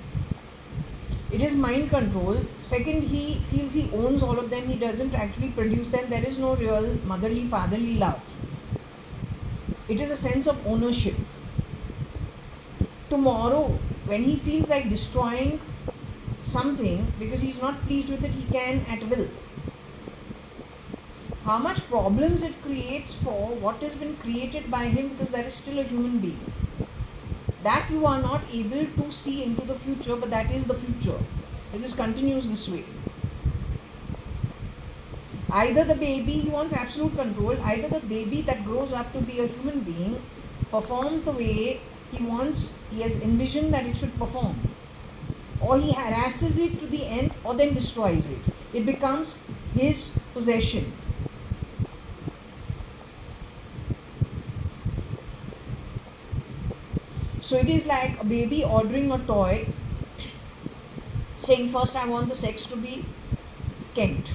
It is mind control. Second, he feels he owns all of them. He doesn't actually produce them. There is no real motherly, fatherly love. It is a sense of ownership. Tomorrow, when he feels like destroying something because he's not pleased with it, he can at will. How much problems it creates for what has been created by him, because that is still a human being. That you are not able to see into the future, but that is the future. It just continues this way. Either the baby, he wants absolute control, either the baby that grows up to be a human being performs the way he has envisioned that it should perform, or he harasses it to the end, or then destroys it. It becomes his possession. So it is like a baby ordering a toy, saying first I want the sex to be Kent.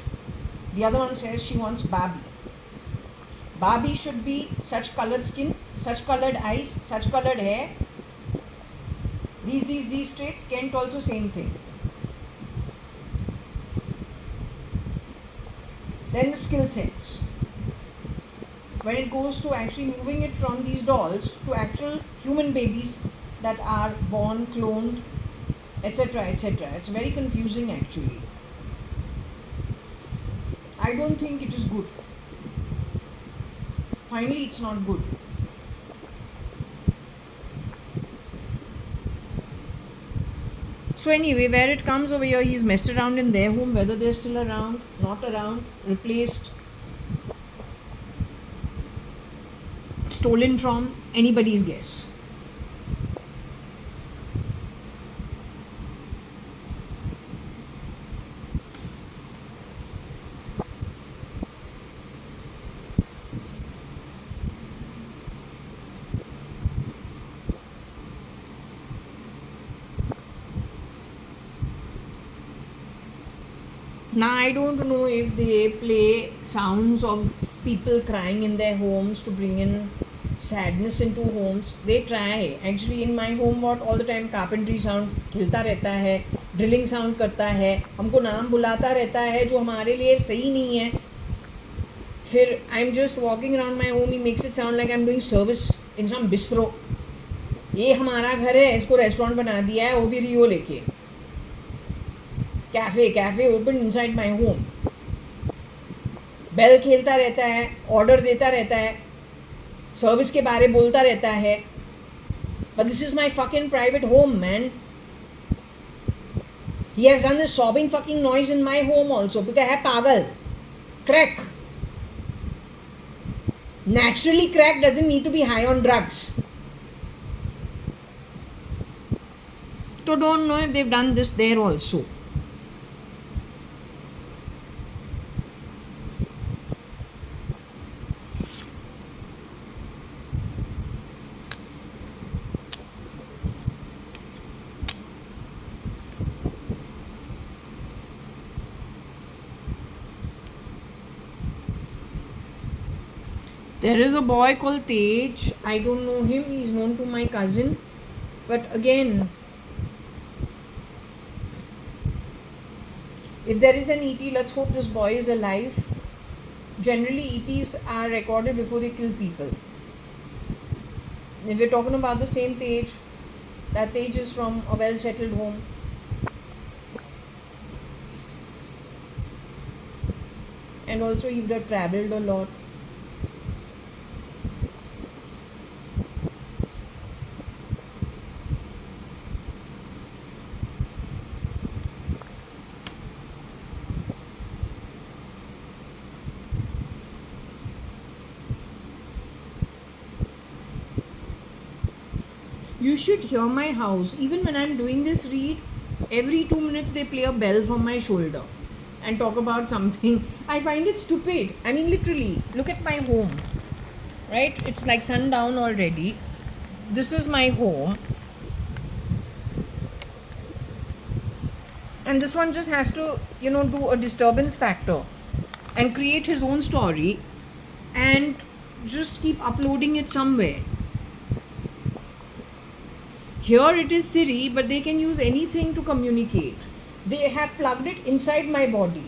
The other one says she wants Barbie. Barbie should be such colored skin, such colored eyes, such colored hair. These traits. Kent also same thing. Then the skill sets. When it goes to actually moving it from these dolls to actual human babies that are born, cloned, etc., etc. It's very confusing actually. I don't think it is good. Finally, it's not good. So anyway, where it comes over here, he's messed around in their home, whether they're still around, not around, replaced, stolen from, anybody's guess. Now, I don't know if they play sounds of people crying in their homes to bring in sadness into homes. They try. Actually, in my home, what all the time carpentry sound खिलता रहता है, drilling sound करता है, हमको नाम बुलाता रहता है जो हमारे लिए सही नहीं है. फिर I'm just walking around my home, he makes it sound like I'm doing service in some bistro. ये हमारा घर है, इसको रेस्टोरेंट बना दिया है, वो भी रियो लेके. Cafe open inside my home. बेल खेलता रहता है, ऑर्डर देता रहता है, सर्विस के बारे बोलता रहता है. But this is my fucking private home, man. He has done this sobbing fucking noise in my home also because है पागल crack. Naturally cracked doesn't need to be high on drugs. So don't know if they've done this there also. There is a boy called Tej. I don't know him. He's known to my cousin. But again, if there is an ET, let's hope this boy is alive. Generally, ETs are recorded before they kill people. If we're talking about the same Tej, that Tej is from a well-settled home. And also he would have travelled a lot. You should hear my house. Even when I'm doing this read, every 2 minutes they play a bell from my shoulder and talk about something. I find it stupid. I mean, literally, look at my home. Right? It's like sundown already. This is my home. And this one just has to, do a disturbance factor and create his own story and just keep uploading it somewhere. Here it is Siri, but they can use anything to communicate. They have plugged it inside my body.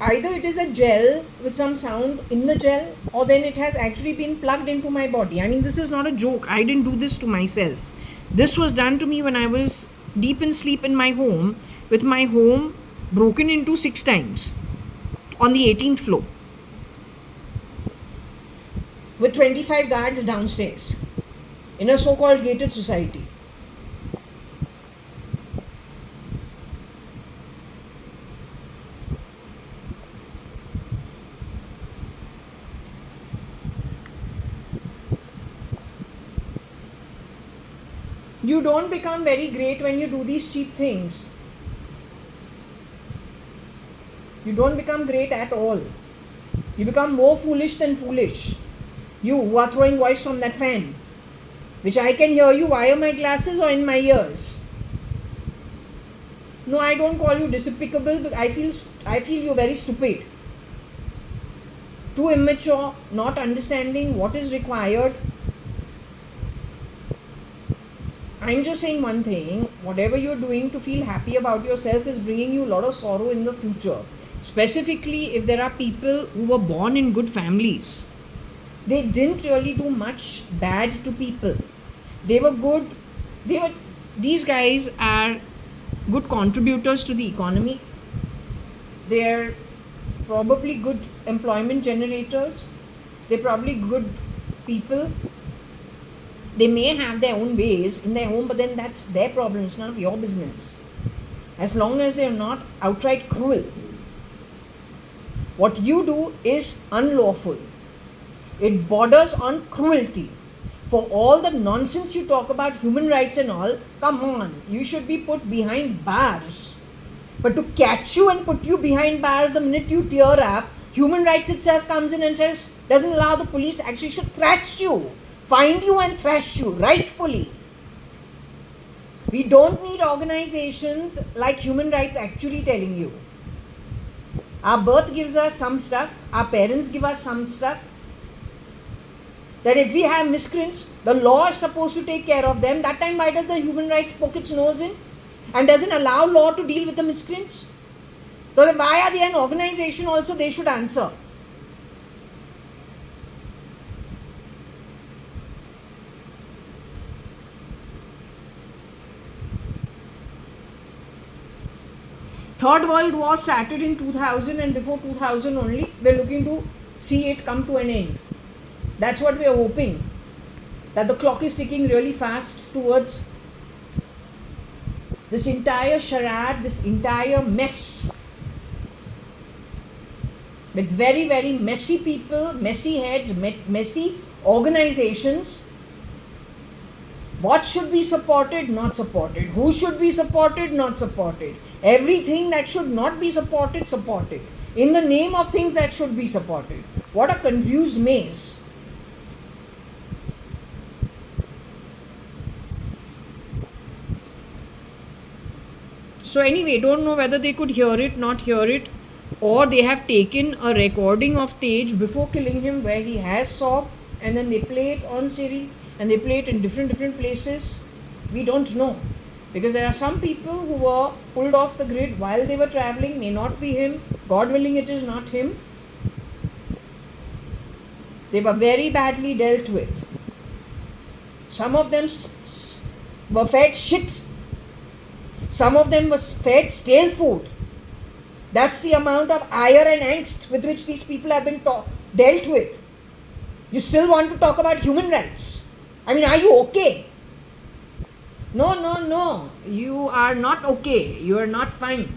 Either it is a gel with some sound in the gel, or then it has actually been plugged into my body. I mean, this is not a joke. I didn't do this to myself. This was done to me when I was deep in sleep in my home, with my home broken into 6 times on the 18th floor, with 25 guards downstairs in a so-called gated society. You don't become very great when you do these cheap things. You don't become great at all. You become more foolish than foolish. You who are throwing voice from that fan, which I can hear you via my glasses or in my ears. No, I don't call you despicable, but I feel you're very stupid. Too immature, not understanding what is required. I'm just saying one thing, whatever you're doing to feel happy about yourself is bringing you a lot of sorrow in the future. Specifically, if there are people who were born in good families. They didn't really do much bad to people. They were good. These guys are good contributors to the economy. They're probably good employment generators. They're probably good people. They may have their own ways in their home, but then that's their problem. It's none of your business. As long as they're not outright cruel. What you do is unlawful. It borders on cruelty. For all the nonsense you talk about human rights and all, come on, you should be put behind bars. But to catch you and put you behind bars the minute you tear up, human rights itself comes in and says, doesn't allow the police, actually should thrash you, find you and thrash you, rightfully. We don't need organizations like human rights actually telling you. Our birth gives us some stuff, our parents give us some stuff. That if we have miscreants, the law is supposed to take care of them. That time, why does the human rights poke its nose in and doesn't allow law to deal with the miscreants? So why are they an organization also? They should answer. Third World War started in 2000 and before 2000 only, we're looking to see it come to an end. That's what we are hoping, that the clock is ticking really fast towards this entire charade, this entire mess with very, very messy people, messy heads, messy organizations. What should be supported, not supported. Who should be supported, not supported. Everything that should not be supported, supported. In the name of things that should be supported. What a confused maze. So anyway, don't know whether they could hear it, not hear it, or they have taken a recording of Tej before killing him where he has sobbed, and then they play it on Siri, and they play it in different places. We don't know, because there are some people who were pulled off the grid while they were traveling. May not be him. God willing, it is not him. They were very badly dealt with. Some of them were fed shit. Some of them was fed stale food. That's the amount of ire and angst with which these people have been dealt with. You still want to talk about human rights? I mean, are you okay? No. You are not okay. You are not fine.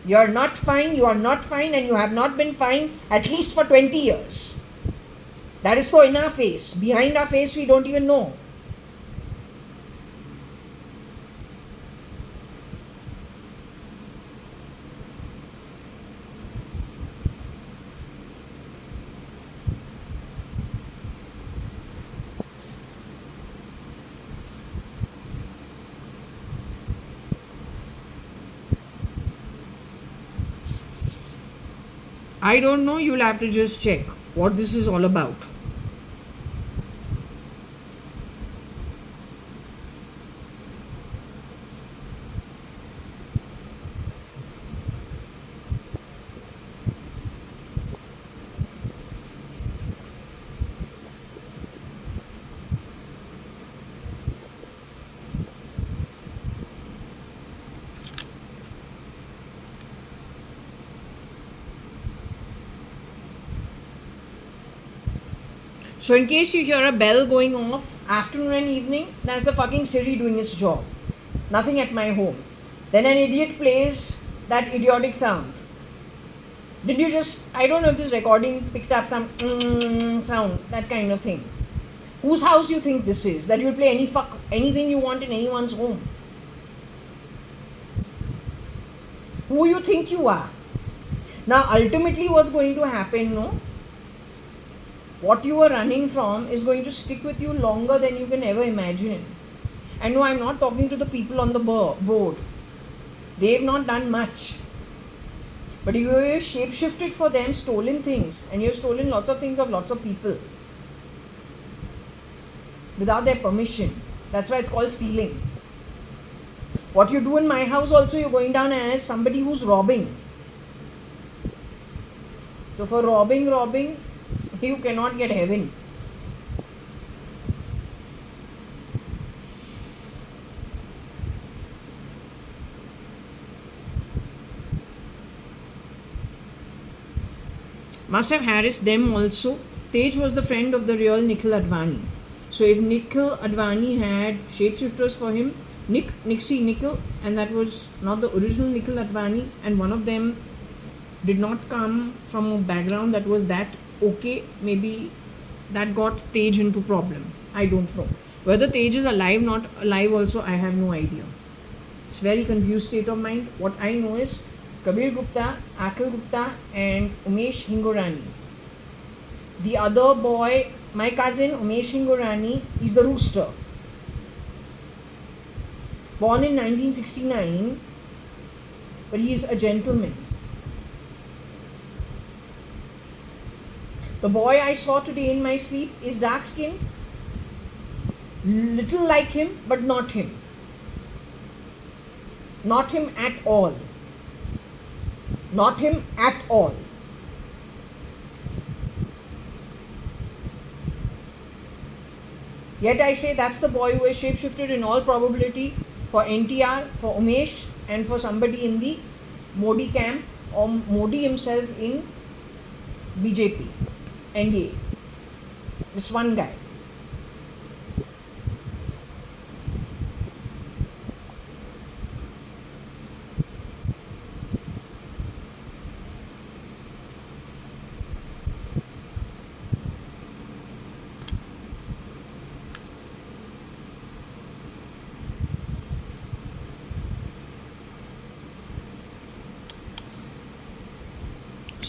You are not fine. You are not fine, and you have not been fine at least for 20 years. That is so in our face. Behind our face, we don't even know. I don't know. You'll have to just check what this is all about. So in case you hear a bell going off afternoon and evening, that's the fucking Siri doing its job. Nothing at my home. Then an idiot plays that idiotic sound. Did you just, I don't know if this recording picked up some sound, that kind of thing. Whose house you think this is? That you'll play anything you want in anyone's home. Who you think you are? Now ultimately what's going to happen, no? What you are running from is going to stick with you longer than you can ever imagine. And no, I'm not talking to the people on the board. They've not done much. But you have shape-shifted for them, stolen things. And you've stolen lots of things of lots of people. Without their permission. That's why it's called stealing. What you do in my house also, you're going down as somebody who's robbing. So for robbing, you cannot get heaven. Must have harassed them also. Tej was the friend of the real Nikhil Advani. So if Nikhil Advani had shapeshifters for him, Nikhil, and that was not the original Nikhil Advani, and one of them did not come from a background that was that okay, maybe that got Tej into problem. I don't know. Whether Tej is alive, not alive also, I have no idea. It's very confused state of mind. What I know is Kabir Gupta, Akhil Gupta and Umesh Hingorani. The other boy, my cousin Umesh Hingorani, is the rooster. Born in 1969, but he is a gentleman. The boy I saw today in my sleep is dark skinned, little like him, but not him. Not him at all. Not him at all. Yet I say that's the boy who is shapeshifted in all probability for NTR, for Umesh, and for somebody in the Modi camp, or Modi himself in BJP. NDA. This one guy.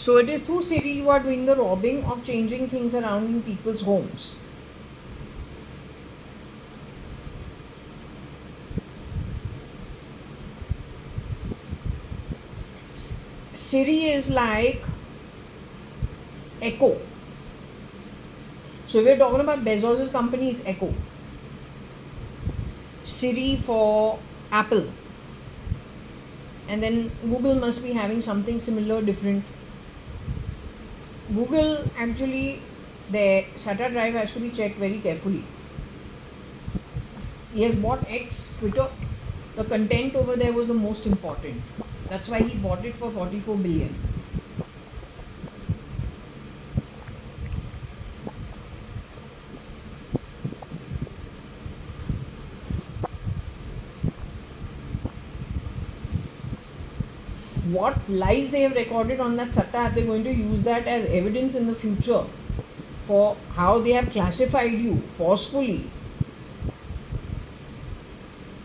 So it is through Siri you are doing the robbing of changing things around in people's homes. Siri is like Echo. So if we're talking about Bezos' company, it's Echo. Siri for Apple. And then Google must be having something similar, different. Google actually, their SATA drive has to be checked very carefully. He has bought X, Twitter. The content over there was the most important. That's why he bought it for 44 billion. What lies they have recorded on that SATA, are they going to use that as evidence in the future for how they have classified you forcefully?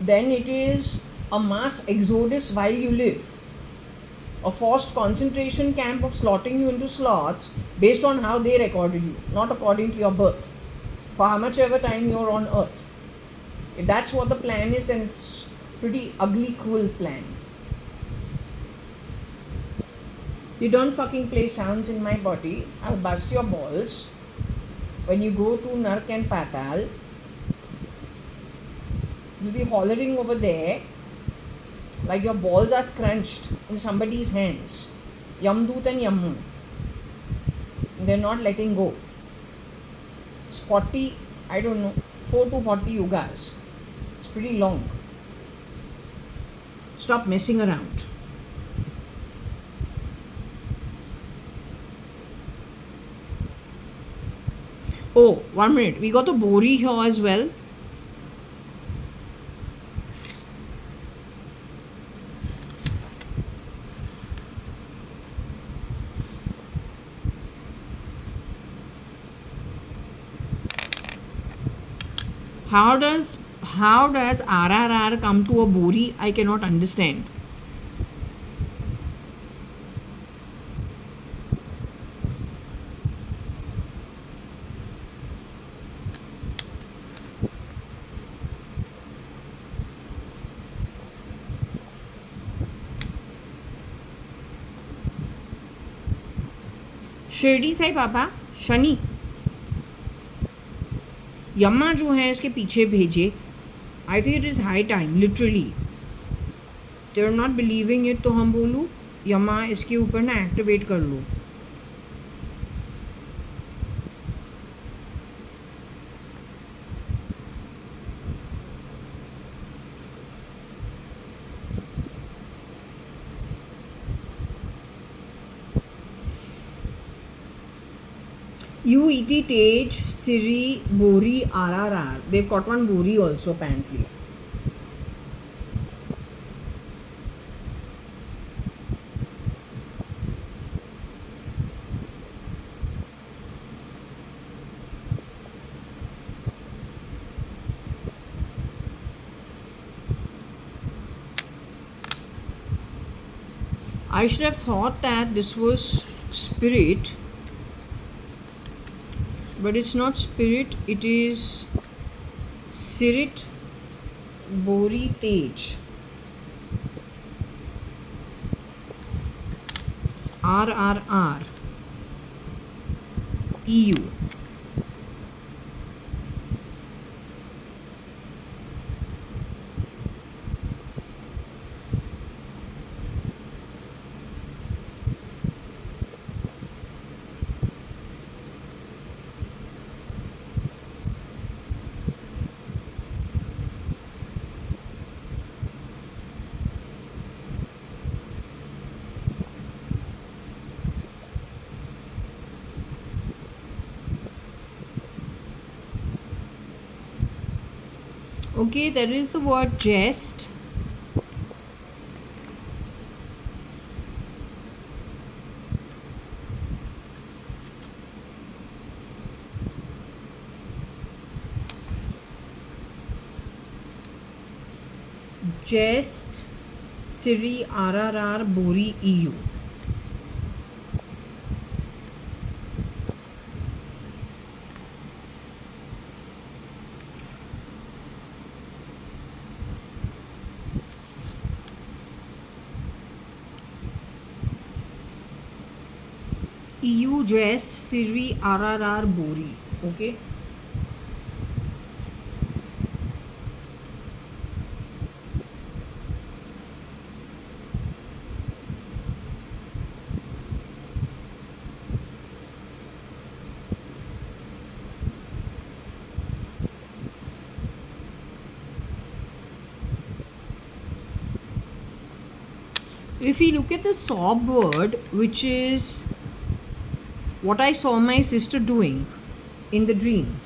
Then it is a mass exodus while you live. A forced concentration camp of slotting you into slots based on how they recorded you, not according to your birth, for how much ever time you're on earth. If that's what the plan is, then it's pretty ugly, cruel plan. You don't fucking play sounds in my body, I'll bust your balls. When you go to Nark and Patal, you'll be hollering over there like your balls are scrunched in somebody's hands. Yamdoot and Yammu. They're not letting go. It's 40, I don't know, 4 to 40 yugas. It's pretty long. Stop messing around. Oh, 1 minute. We got the Bori here as well. How does RRR come to a Bori? I cannot understand. Shirdi Sai Baba Shani यम्मा जो है इसके पीछे भेजे. I think it is high time literally. They are not believing it, तो हम बोलूँ यम्मा इसके ऊपर ना एक्टिवेट कर लो. UET, Tej, Siri, Bori, RRR. They've got one Bori also apparently. I should have thought that this was spirit. But it's not spirit, it is Sirit Bori Tej. RRR EU. Okay, there is the word jest. Jest, Siri, RRR, Bori, EU. EU Jest Siri RRR Bori. Okay. If we look at the sob word, which is what I saw my sister doing in the dream.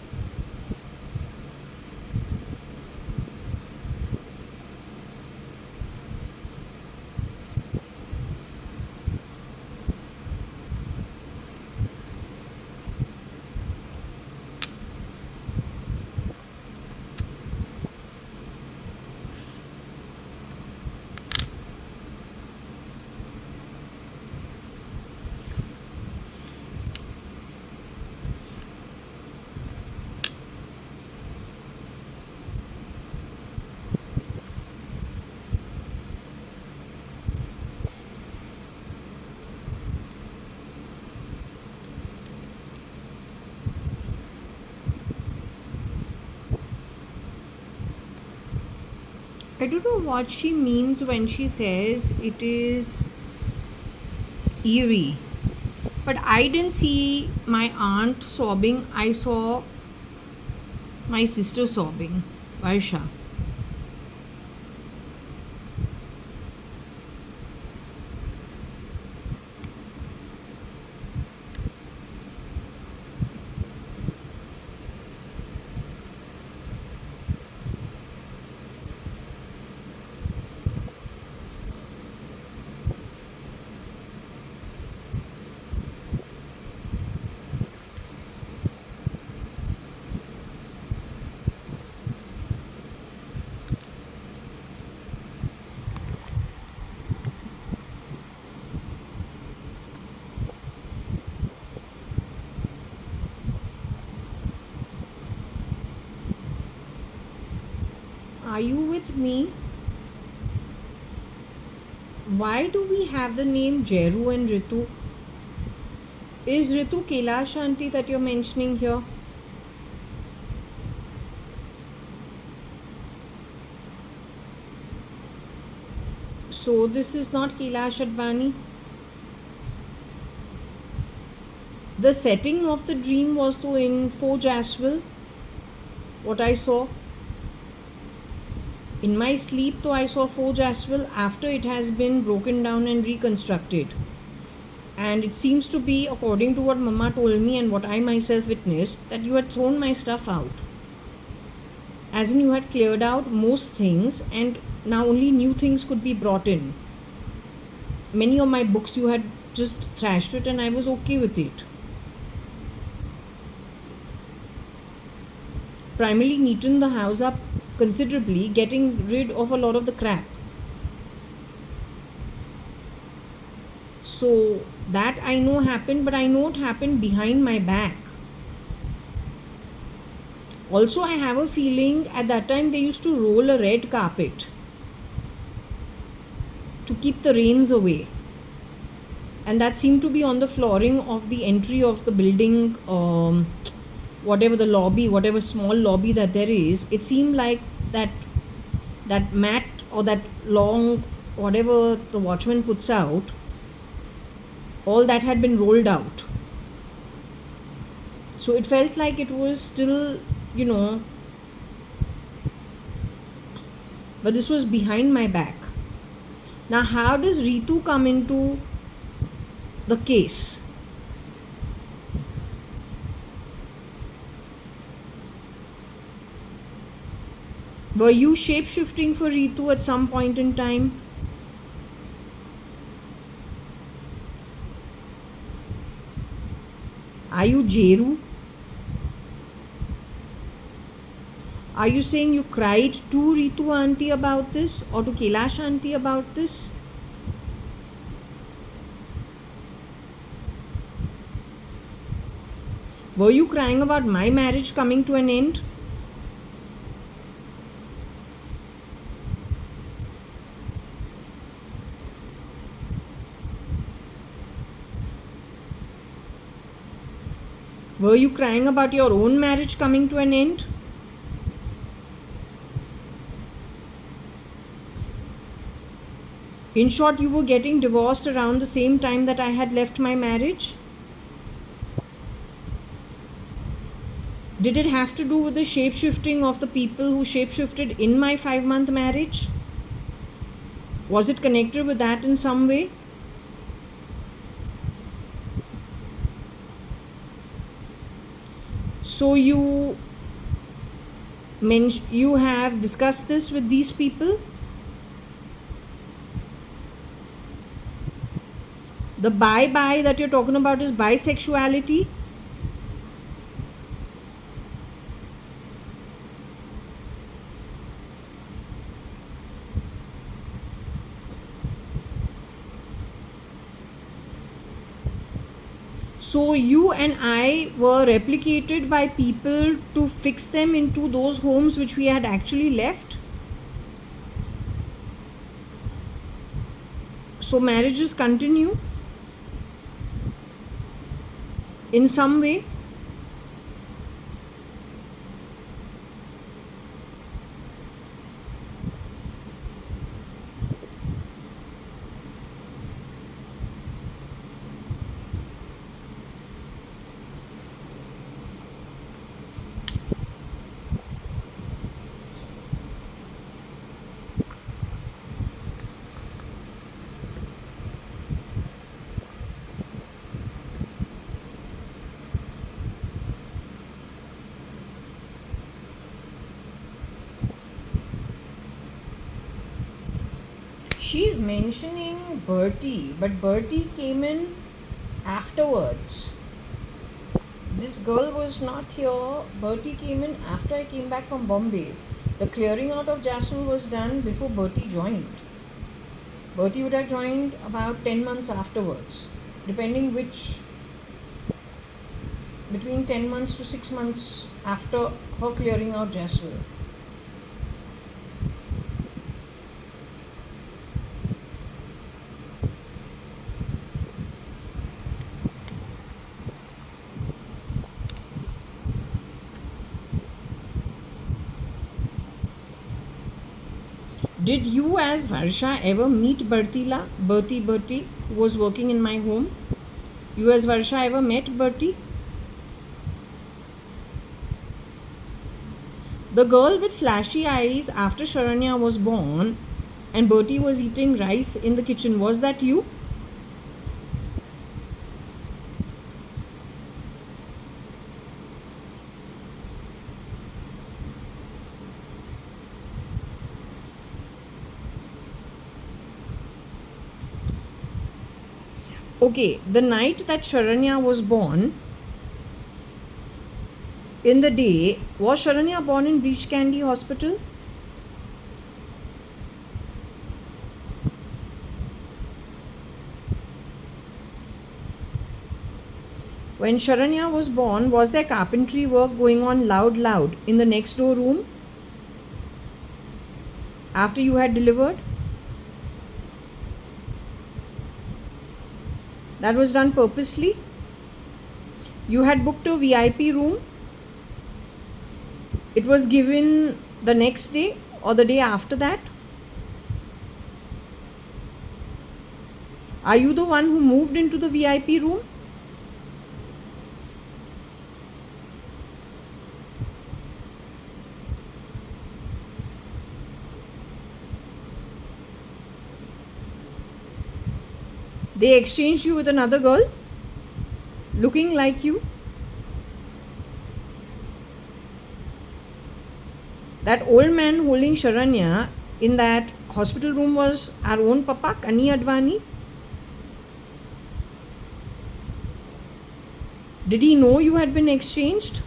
I don't know what she means when she says it is eerie. But I didn't see my aunt sobbing. I saw my sister sobbing. Varsha. Are you with me? Why do we have the name Jeru and Ritu? Is Ritu Kailash Aunty that you're mentioning here? So this is not Kailash.ADVANI. The setting of the dream was to in Forge as well. What I saw. In my sleep, though, I saw Forge as well after it has been broken down and reconstructed. And it seems to be, according to what Mama told me and what I myself witnessed, that you had thrown my stuff out. As in, you had cleared out most things and now only new things could be brought in. Many of my books you had just thrashed it and I was okay with it. Primarily neatened the house up considerably, getting rid of a lot of the crap. So that I know happened, but I know it happened behind my back. Also, I have a feeling at that time they used to roll a red carpet to keep the rains away. And that seemed to be on the flooring of the entry of the building, whatever the lobby, whatever small lobby that there is. It seemed like that mat or that long, whatever the watchman puts out, all that had been rolled out. So it felt like it was still, but this was behind my back. Now, how does Ritu come into the case? Were you shape-shifting for Ritu at some point in time? Are you Jeru? Are you saying you cried to Ritu auntie about this or to Kailash auntie about this? Were you crying about my marriage coming to an end? Were you crying about your own marriage coming to an end? In short, you were getting divorced around the same time that I had left my marriage? Did it have to do with the shape-shifting of the people who shape-shifted in my 5-month marriage? Was it connected with that in some way? So you have discussed this with these people? The bye-bye that you're talking about is bisexuality? So you and I were replicated by people to fix them into those homes which we had actually left? So marriages continue in some way? She's mentioning Bertie, but Bertie came in afterwards. This girl was not here. Bertie came in after I came back from Bombay. The clearing out of Jasmine was done before Bertie joined. Bertie would have joined about 10 months afterwards, depending which, between 10 months to 6 months after her clearing out Jasmine. Did you as Varsha ever meet Bertie, who was working in my home? You as Varsha ever met Bertie? The girl with flashy eyes after Sharanya was born and Bertie was eating rice in the kitchen, was that you? Okay, the night that Sharanya was born, in the day, was Sharanya born in Breach Candy Hospital? When Sharanya was born, was there carpentry work going on loud in the next door room after you had delivered? That was done purposely? You had booked a VIP room? It was given the next day or the day after that? Are you the one who moved into the VIP room? They exchanged you with another girl looking like you? That old man holding Sharanya in that hospital room was our own Papa, I-Advani. Did he know you had been exchanged?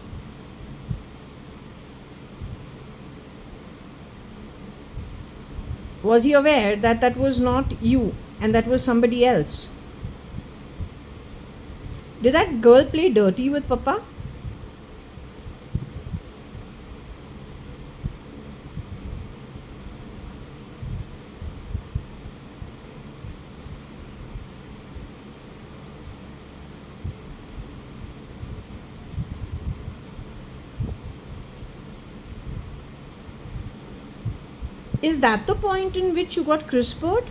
Was he aware that that was not you and that was somebody else? Did that girl play dirty with Papa? Is that the point in which you got CRISPR'd?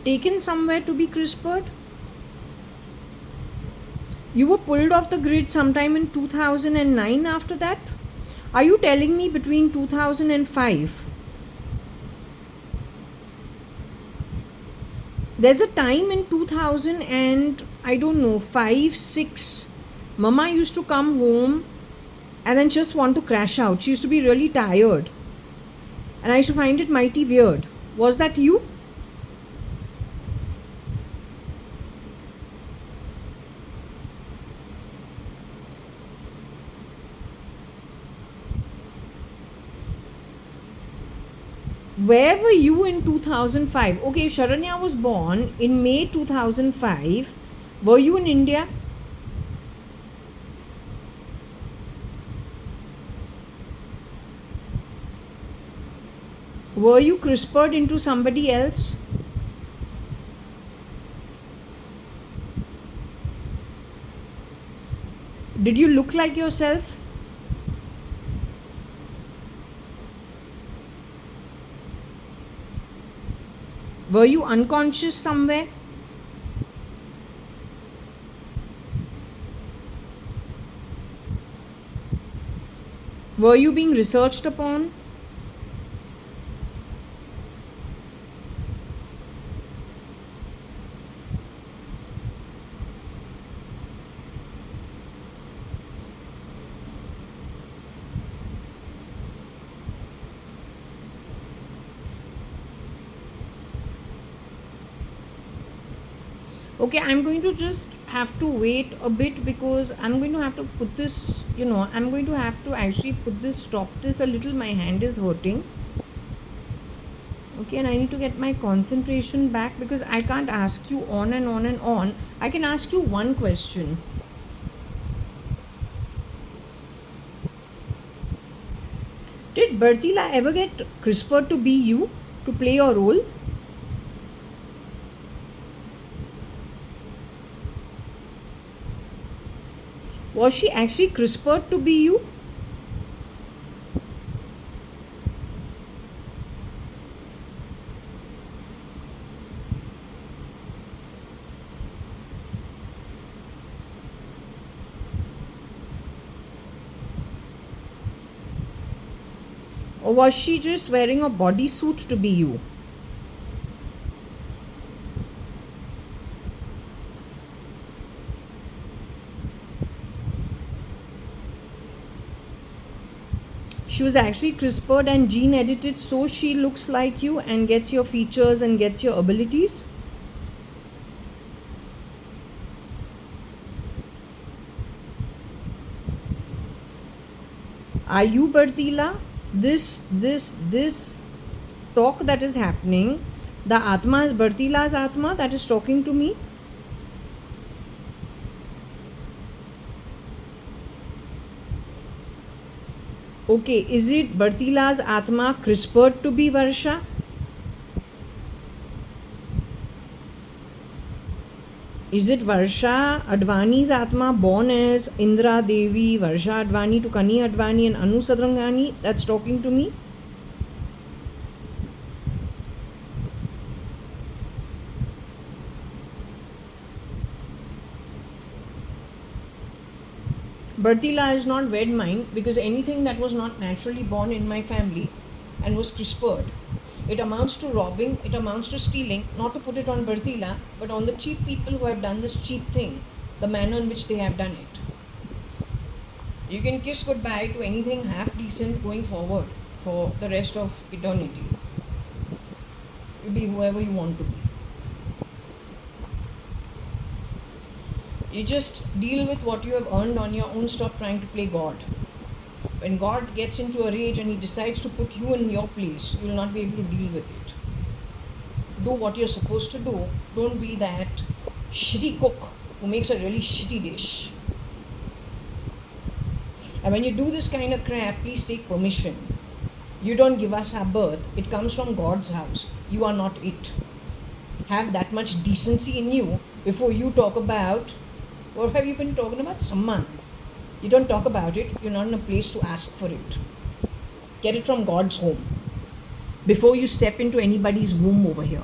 Taken somewhere to be CRISPR'd? You were pulled off the grid sometime in 2009 after that? Are you telling me between 2005? There's a time in 2000 and I don't know, 5, 6. Mama used to come home and then just want to crash out. She used to be really tired. And I used to find it mighty weird. Was that you? Where were you in 2005? Okay, Sharanya was born in May 2005. Were you in India? Were you CRISPR'd into somebody else? Did you look like yourself? Were you unconscious somewhere? Were you being researched upon? Okay, I'm going to just have to wait a bit because I'm going to have to put this, I'm going to have to actually stop this a little. My hand is hurting. Okay, and I need to get my concentration back because I can't ask you on and on and on. I can ask you one question. Did Bertila ever get CRISPR to be you, to play your role? Was she actually CRISPR'd to be you? Or was she just wearing a bodysuit to be you? She was actually CRISPR'd and gene edited so she looks like you and gets your features and gets your abilities? Are you Bertila? This talk that is happening, the Atma is Bertila's Atma that is talking to me? Okay, is it Bertila's Atma CRISPR'd to be Varsha? Is it Varsha Advani's Atma born as Indra Devi, Varsha Advani to Kani Advani and Anu Sadrangani that's talking to me? Bertila is not wed mine because anything that was not naturally born in my family and was CRISPR'd, it amounts to robbing, it amounts to stealing, not to put it on Bertila, but on the cheap people who have done this cheap thing, the manner in which they have done it. You can kiss goodbye to anything half decent going forward for the rest of eternity. You be whoever you want to be. You just deal with what you have earned on your own. Stop trying to play God. When God gets into a rage and he decides to put you in your place, you will not be able to deal with it. Do what you're supposed to do. Don't be that shitty cook who makes a really shitty dish. And when you do this kind of crap, please take permission. You don't give us our birth. It comes from God's house. You are not it. Have that much decency in you before you talk about, what have you been talking about? Samman. You don't talk about it, you're not in a place to ask for it. Get it from God's home before you step into anybody's womb over here.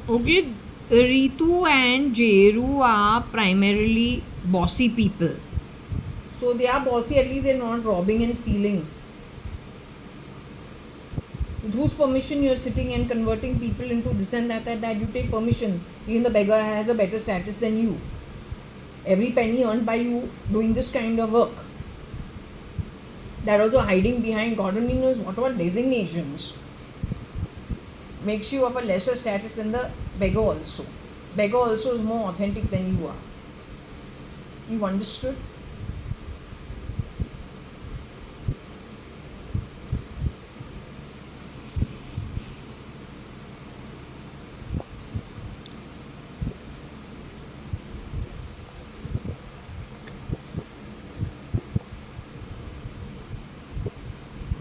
Okay, Ritu and Jeru are primarily bossy people. So they are bossy, at least they're not robbing and stealing. With whose permission you're sitting and converting people into this and that, you take permission. Even the beggar has a better status than you. Every penny earned by you doing this kind of work. They're also hiding behind God only knows what all designations. Makes you of a lesser status than the beggar also. Beggar also is more authentic than you are. You understood?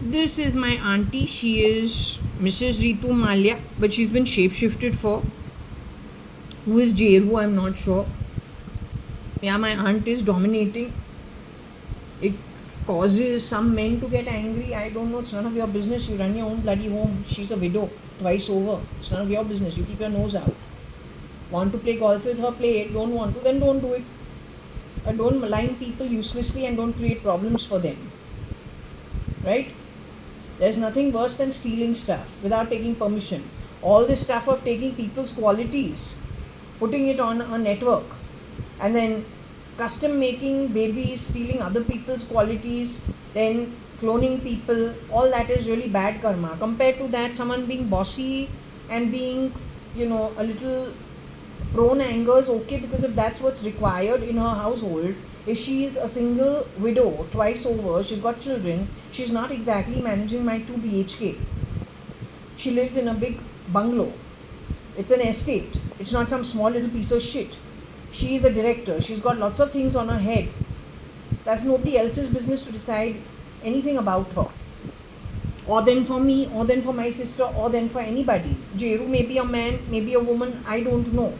This is my auntie. She is Mrs. Ritu Malia, but she's been shapeshifted for. Who is Jeru? I'm not sure. Yeah, my aunt is dominating. It causes some men to get angry. I don't know. It's none of your business. You run your own bloody home. She's a widow twice over. It's none of your business. You keep your nose out. Want to play golf with her? Play it. Don't want to? Then don't do it. Don't malign people uselessly and don't create problems for them. Right? There's nothing worse than stealing stuff without taking permission. All this stuff of taking people's qualities, putting it on a network, and then custom making babies, stealing other people's qualities, then cloning people, all that is really bad karma. Compared to that, someone being bossy and being, a little prone anger is okay, because if that's what's required in her household, if she is a single widow twice over, she's got children, she's not exactly managing my 2 BHK. She lives in a big bungalow. It's an estate. It's not some small little piece of shit. She is a director. She's got lots of things on her head. That's nobody else's business to decide anything about her. Or then for me, or then for my sister, or then for anybody. Jeru may be a man, maybe a woman, I don't know.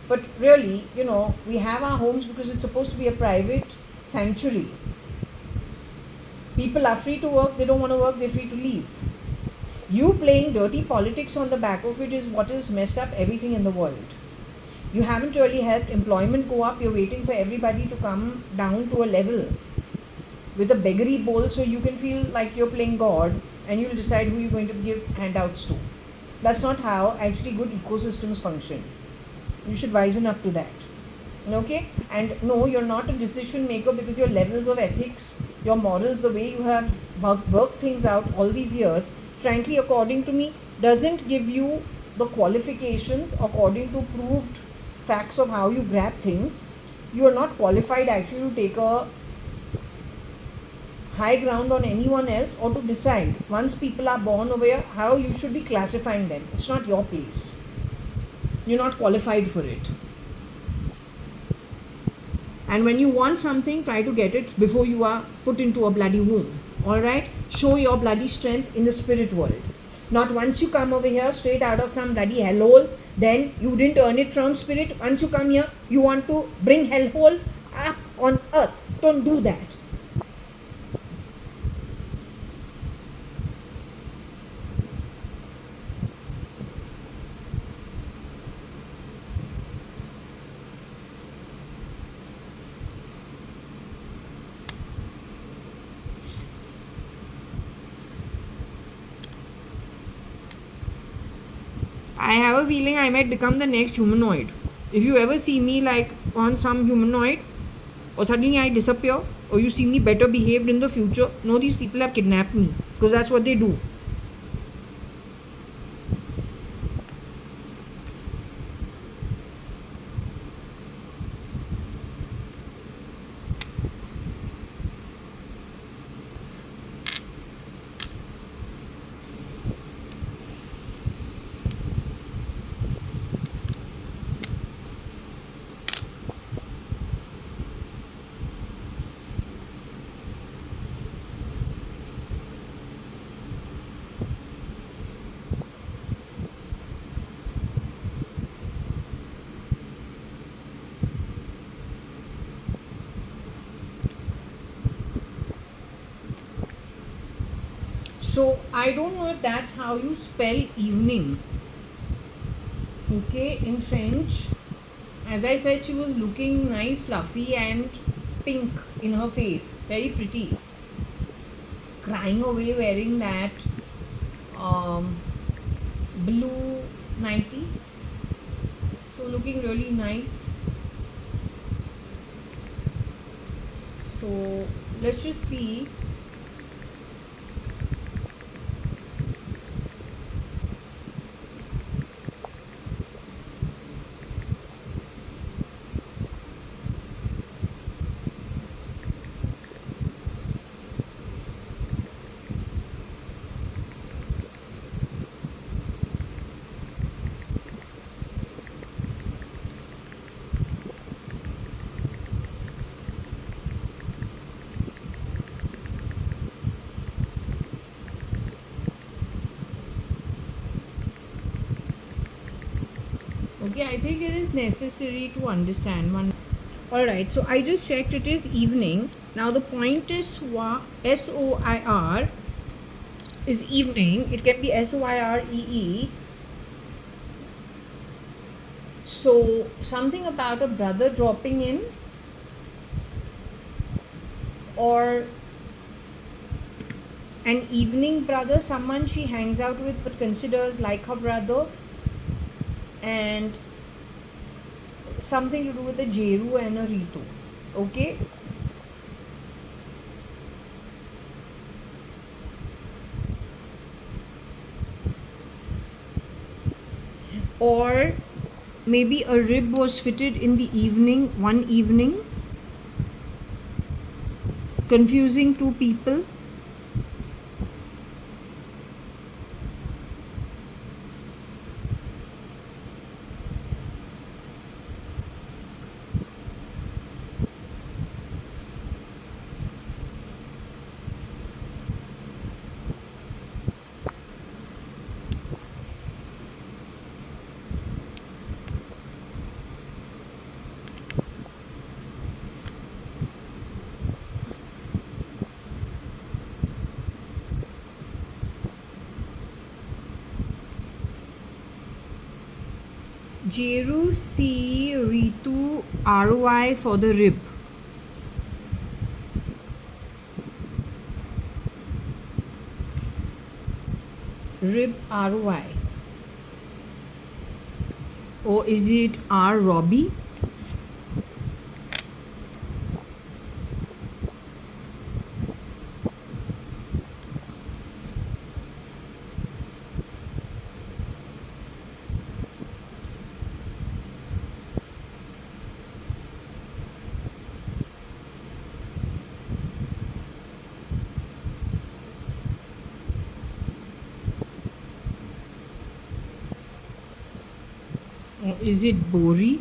But really, we have our homes because it's supposed to be a private sanctuary. People are free to work, they don't want to work, they're free to leave. You playing dirty politics on the back of it is what has messed up everything in the world. You haven't really helped employment go up, you're waiting for everybody to come down to a level with a beggary bowl so you can feel like you're playing God and you'll decide who you're going to give handouts to. That's not how actually good ecosystems function. You should wisen up to that. Okay? And no, you're not a decision maker because your levels of ethics, your morals, the way you have worked things out all these years, frankly, according to me, doesn't give you the qualifications according to proved facts of how you grab things. You are not qualified actually to take a high ground on anyone else or to decide once people are born over here how you should be classifying them. It's not your place. You're not qualified for it. And when you want something, try to get it before you are put into a bloody womb. Alright? Show your bloody strength in the spirit world. Not once you come over here straight out of some bloody hellhole, then you didn't earn it from spirit. Once you come here, you want to bring hellhole up on earth. Don't do that. I have a feeling I might become the next humanoid. If you ever see me like on some humanoid, or suddenly I disappear, or you see me better behaved in the future, know these people have kidnapped me, because that's what they do. So I don't know if that's how you spell evening. Okay, in French, as I said, she was looking nice, fluffy, and pink in her face. Very pretty. Crying away wearing that um, blue nightie. So looking really nice. So let's just see. Okay, I think it is necessary to understand one. Alright, so I just checked, it is evening. Now the point is SOIR is evening. It can be SOIREE. So something about a brother dropping in, or an evening brother, someone she hangs out with but considers like her brother, and something to do with a Jeru and a Ritu. Okay, or maybe a rib was fitted in the evening, one evening, confusing two people. Jeru C Ritu ROI for the rib. Rib ROI. Or is it R Robbie? Or is it Bori?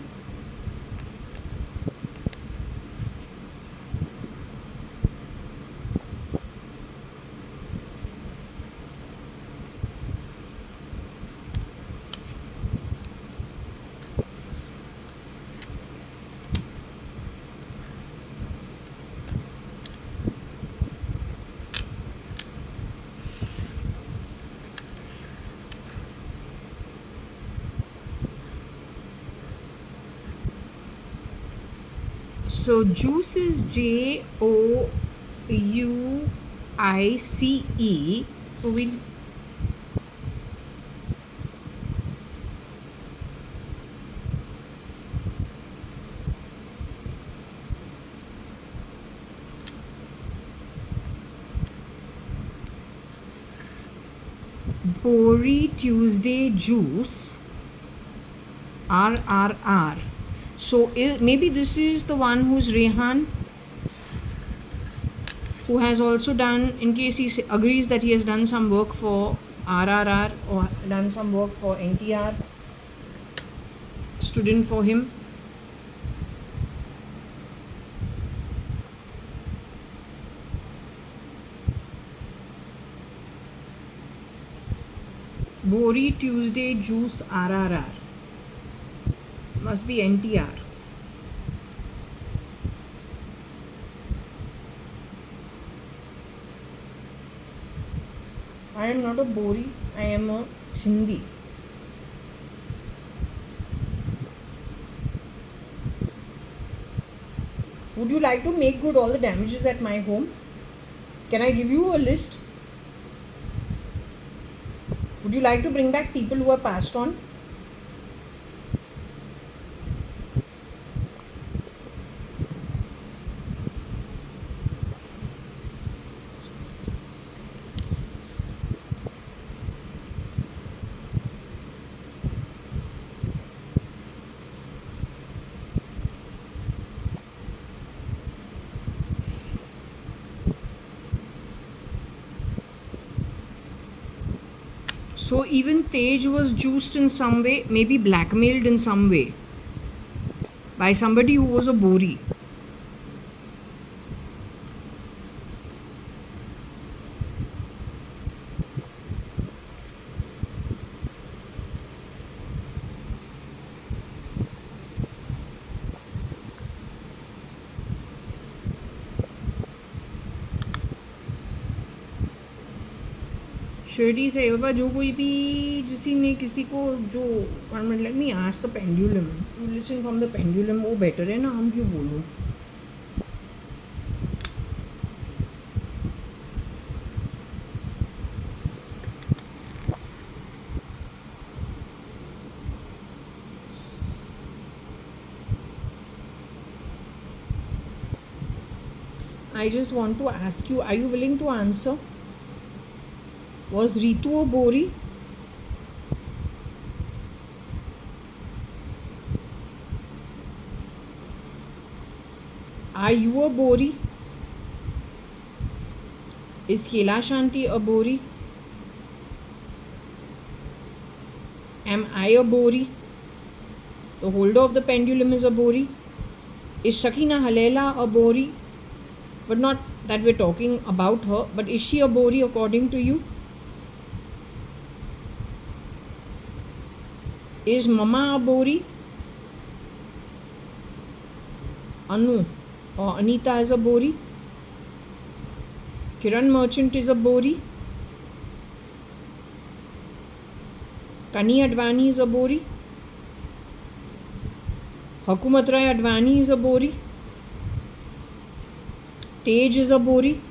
So juice is JOUICE. We'll Bori Tuesday juice RRR. So maybe this is the one who's Rehan, who has also done, in case he agrees that he has done some work for RRR or done some work for NTR, student for him. Bori Tuesday juice RRR. Must be NTR. I am not a Bori, I am a Sindhi. Would you like to make good all the damages at my home? Can I give you a list? Would you like to bring back people who are passed on? So even Tej was juiced in some way, maybe blackmailed in some way by somebody who was a Bori. Shirdi से बाबा जो कोई भी जिसी ने किसी को जो let me ask the pendulum, you listen from the pendulum, वो better है ना, हम क्यों बोलूँ? I just want to ask you, are you willing to answer? Was Ritu a Bori? Are you a Bori? Is Kela Shanti a Bori? Am I a Bori? The holder of the pendulum is a Bori. Is Shakina Halela a Bori? But not that we're talking about her, but is she a Bori according to you? Is Mama a Bori? Anu or Anita is a Bori? Kiran Merchant is a Bori? Kani-Advani is a Bori? Hukumat Rai-Advani is a Bori? Tej is a Bori?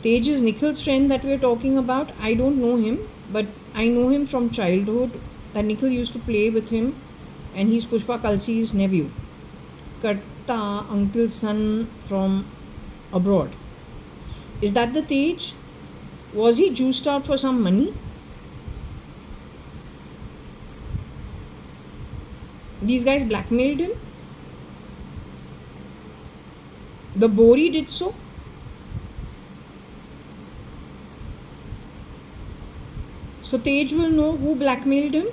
Tej is Nikhil's friend that we're talking about. I don't know him, but I know him from childhood. That Nikhil used to play with him, and he's Pushpa Kalsi's nephew. Karta, uncle's son from abroad. Is that the Tej? Was he juiced out for some money? These guys blackmailed him? The Bori did so? So Tej will know who blackmailed him?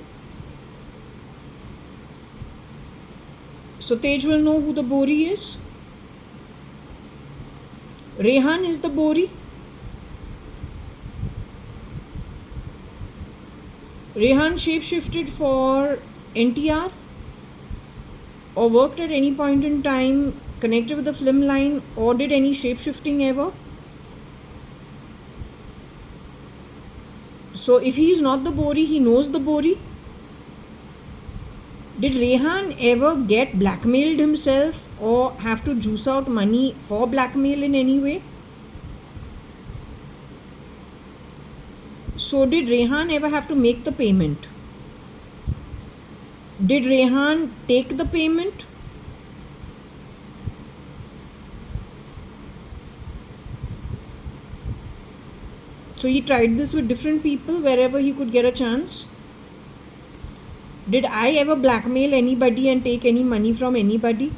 So Tej will know who the Bori is? Rehan is the Bori? Rehan shapeshifted for NTR? Or worked at any point in time connected with the film line, or did any shapeshifting ever? So if he is not the Bori, he knows the Bori. Did Rehan ever get blackmailed himself or have to juice out money for blackmail in any way? So did Rehan ever have to make the payment? Did Rehan take the payment? So he tried this with different people wherever he could get a chance. Did I ever blackmail anybody and take any money from anybody?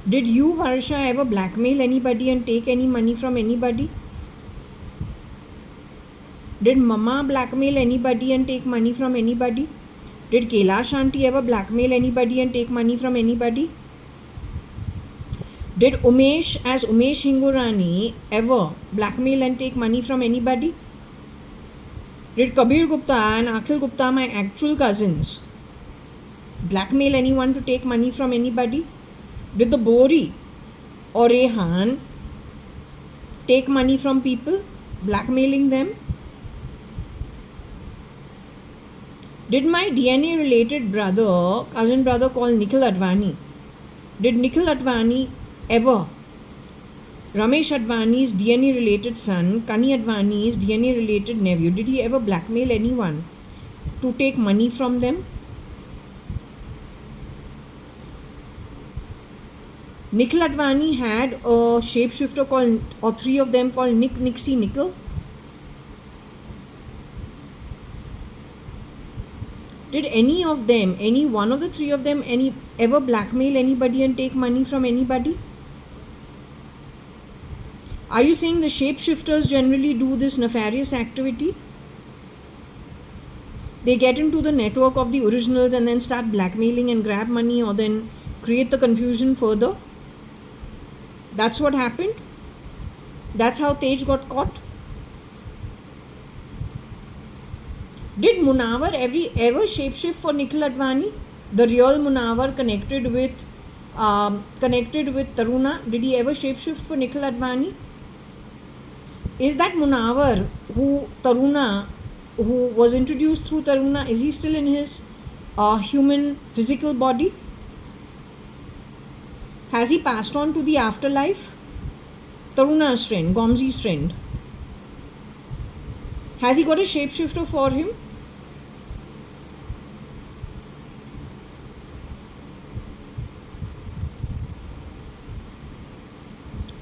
Did you, Varsha, ever blackmail anybody and take any money from anybody? Did Mama blackmail anybody and take money from anybody? Did Kailash Aunty ever blackmail anybody and take money from anybody? Did Umesh, as Umesh Hingorani, ever blackmail and take money from anybody? Did Kabir Gupta and Akhil Gupta, my actual cousins, blackmail anyone to take money from anybody? Did the Bori or Rehan take money from people, blackmailing them? Did my DNA related brother, cousin brother called Nikhil Advani, did Nikhil Advani ever, Ramesh Advani's DNA related son, Kani Advani's DNA related nephew, did he ever blackmail anyone to take money from them? Nikhil Advani had a shapeshifter called, or three of them called Nick, Nixie, Nickel. Did any of them, any one of the three of them, ever blackmail anybody and take money from anybody? Are you saying the shapeshifters generally do this nefarious activity? They get into the network of the originals and then start blackmailing and grab money, or then create the confusion further? That's what happened? That's how Tej got caught? Did Munawar ever shapeshift for Nikhil Advani? The real Munawar connected with Taruna, did he ever shapeshift for Nikhil Advani? Is that Munawar who was introduced through Taruna, is he still in his human physical body? Has he passed on to the afterlife? Taruna's friend, Gomzi's friend. Has he got a shapeshifter for him?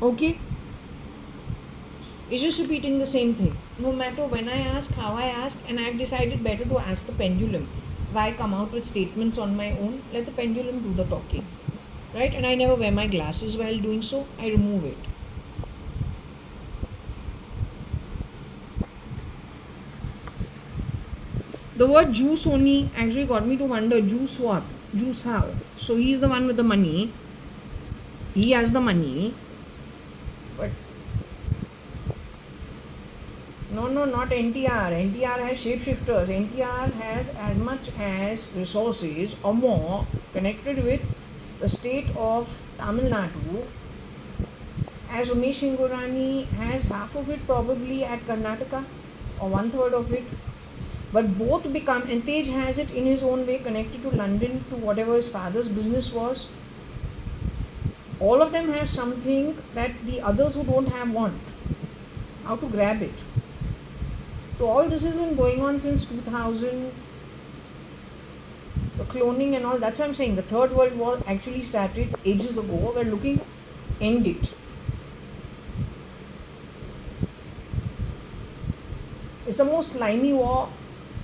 Okay. It's just repeating the same thing. No matter when I ask, how I ask, and I've decided better to ask the pendulum. Why come out with statements on my own? Let the pendulum do the talking. Right? And I never wear my glasses while doing so. I remove it. The word juice only actually got me to wonder, juice what? Juice how? So he's the one with the money. He has the money. But no, not NTR. NTR has shapeshifters. NTR has as much as resources or more connected with the state of Tamil Nadu, as Umesh Hingorani has half of it probably at Karnataka, or 1/3 of it. But both become, and Tej has it in his own way connected to London, to whatever his father's business was. All of them have something that the others who don't have want. How to grab it. So all this has been going on since 2000. The cloning and all, that's what I'm saying. The Third World War actually started ages ago. We're looking to end it. It's the most slimy war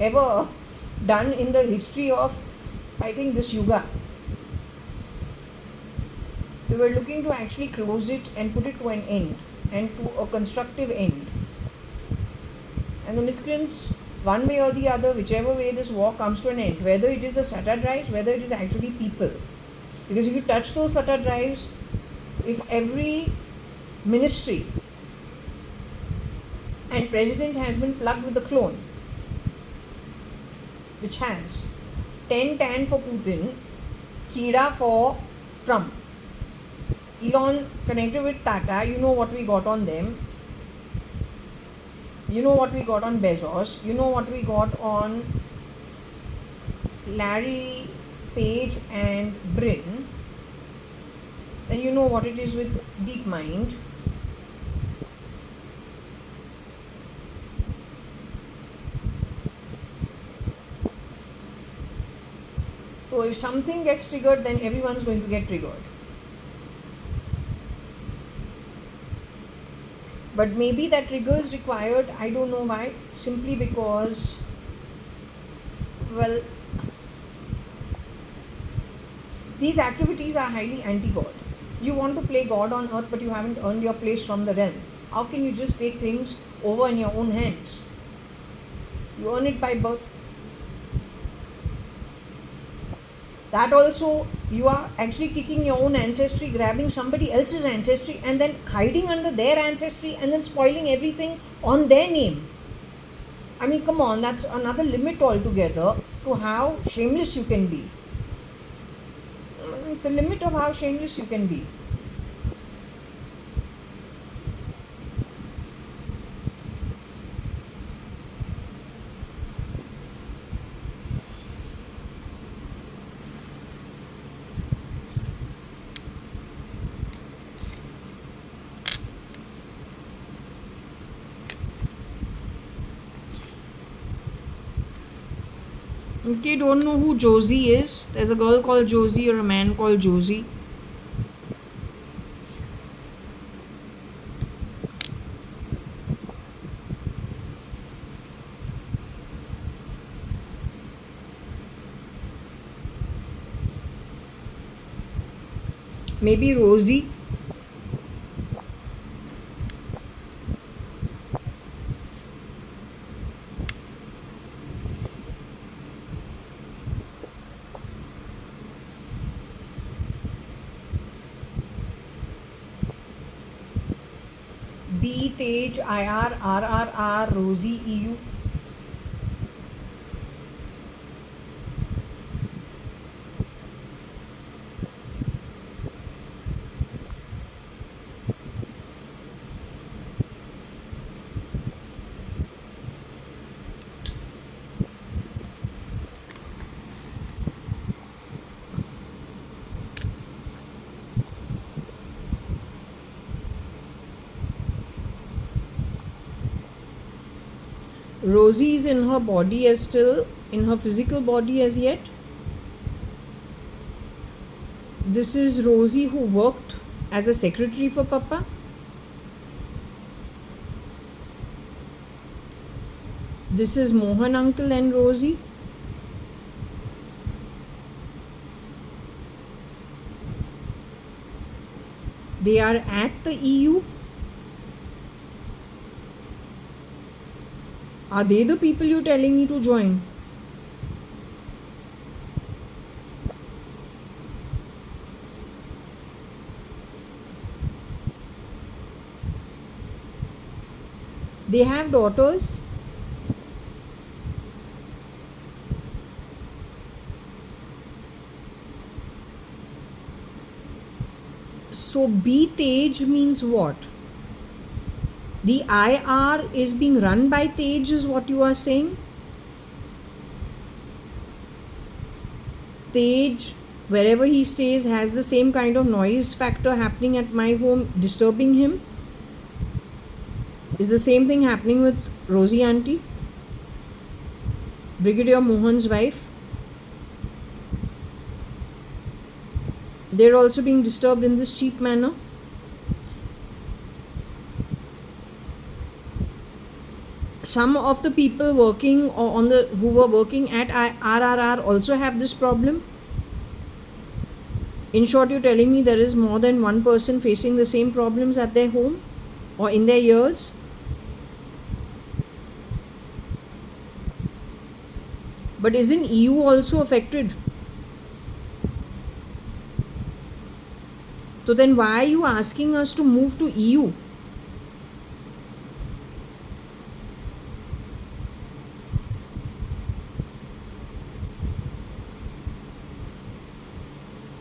ever done in the history of, I think, this Yuga. They were looking to actually close it and put it to an end, and to a constructive end. And the miscreants, one way or the other, whichever way this war comes to an end, whether it is the SATA drives, whether it is actually people. Because if you touch those SATA drives, if every ministry and president has been plugged with the clone, which has 10 tan for Putin, Kira for Trump, Elon connected with Tata, you know what we got on them. You know what we got on Bezos. You know what we got on Larry Page and Brin. Then you know what it is with DeepMind. So if something gets triggered, then everyone's going to get triggered. But maybe that trigger is required, I don't know why, simply because, well, these activities are highly anti-God. You want to play God on earth, but you haven't earned your place from the realm. How can you just take things over in your own hands? You earn it by birth. That also, you are actually kicking your own ancestry, grabbing somebody else's ancestry, and then hiding under their ancestry, and then spoiling everything on their name. I mean, come on, that's another limit altogether to how shameless you can be. It's a limit of how shameless you can be. Okay, don't know who Josie is. There's a girl called Josie or a man called Josie. Maybe Rosie. B, Tej, IR, RRR, Rosie, EU. Rosie is in her body as still, in her physical body as yet. This is Rosie who worked as a secretary for Papa. This is Mohan uncle and Rosie. They are at the EU. Are they the people you're telling me to join? They have daughters. So B Tej means what? The IR is being run by Tej is what you are saying? Tej, wherever he stays, has the same kind of noise factor happening at my home, disturbing him? Is the same thing happening with Rosie auntie? Brigadier Mohan's wife? They're also being disturbed in this cheap manner? Some of the people working or who were working at RRR also have this problem. In short, you're telling me there is more than one person facing the same problems at their home or in their ears? But isn't EU also affected? So then why are you asking us to move to EU?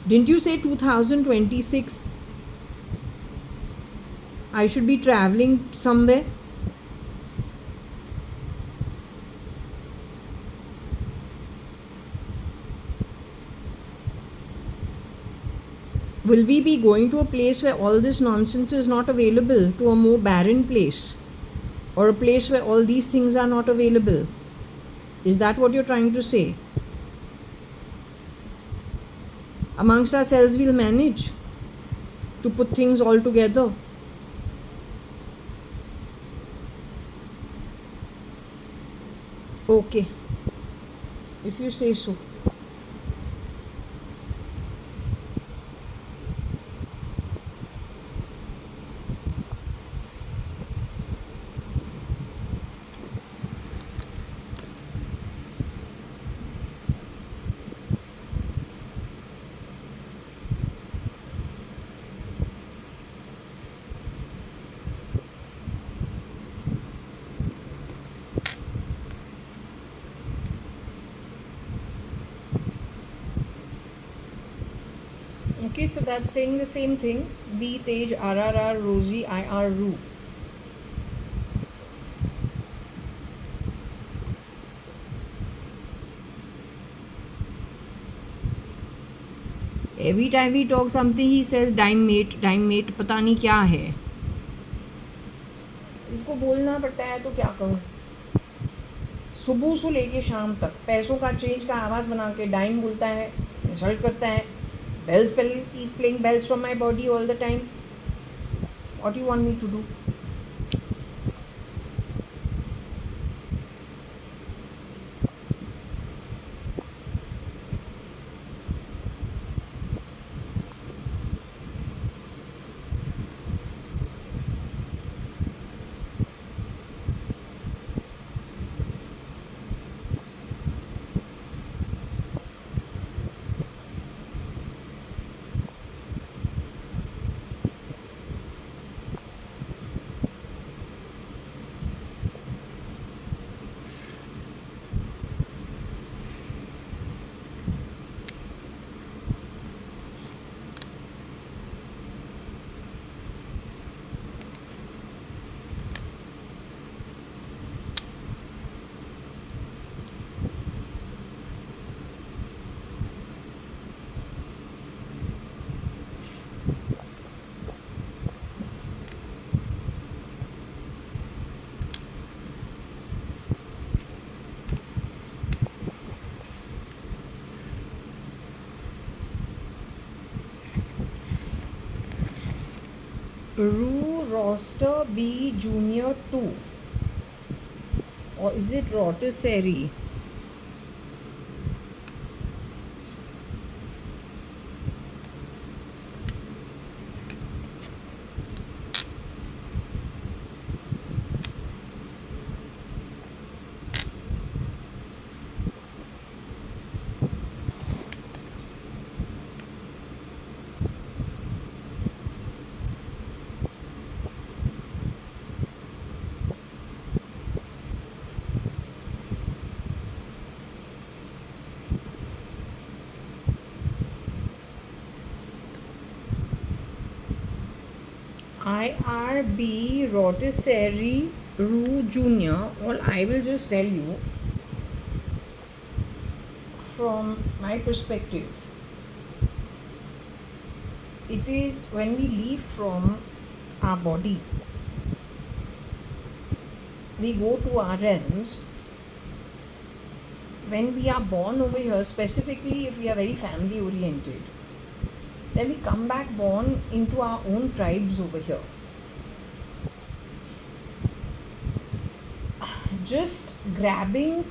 Didn't you say 2026 I should be traveling somewhere? Will we be going to a place where all this nonsense is not available, to a more barren place? Or a place where all these things are not available? Is that what you're trying to say? Amongst ourselves, we'll manage to put things all together. Okay, if you say so. Okay, so that's saying the same thing. B Tej RRR Rosie IR Ru. Every time we talk something, he says dime mate, पता नहीं क्या है. इसको बोलना पड़ता है तो क्या करूँ. सुबह से लेके शाम तक पैसों का चेंज का आवाज़ बना के डाइम बोलता है, इंसल्ट करता है. Bells spell, he's playing bells from my body all the time. What do you want me to do? Rue Roster B Junior 2, or is it Rotisserie? IRB Rotisserie Rue Junior. Well, I will just tell you from my perspective. It is when we leave from our body, we go to our realms. When we are born over here, specifically if we are very family oriented, then we come back born into our own tribes over here. Just grabbing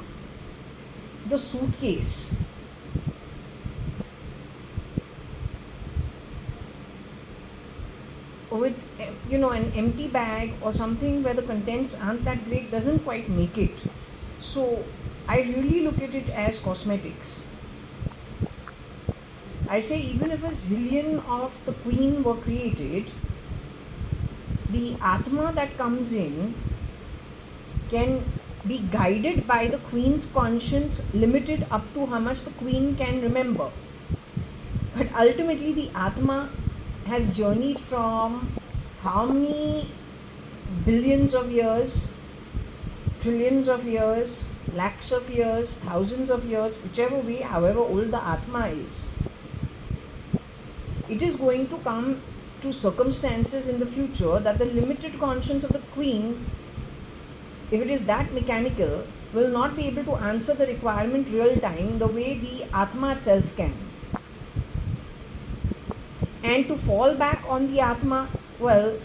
the suitcase with an empty bag or something where the contents aren't that great doesn't quite make it. So I really look at it as cosmetics. I say even if a zillion of the queen were created, the Atma that comes in can be guided by the queen's conscience, limited up to how much the queen can remember. But ultimately the Atma has journeyed from how many billions of years, trillions of years, lakhs of years, thousands of years, whichever way, however old the Atma is. It is going to come to circumstances in the future that the limited conscience of the queen, if it is that mechanical, will not be able to answer the requirement real time the way the Atma itself can. And to fall back on the Atma, well,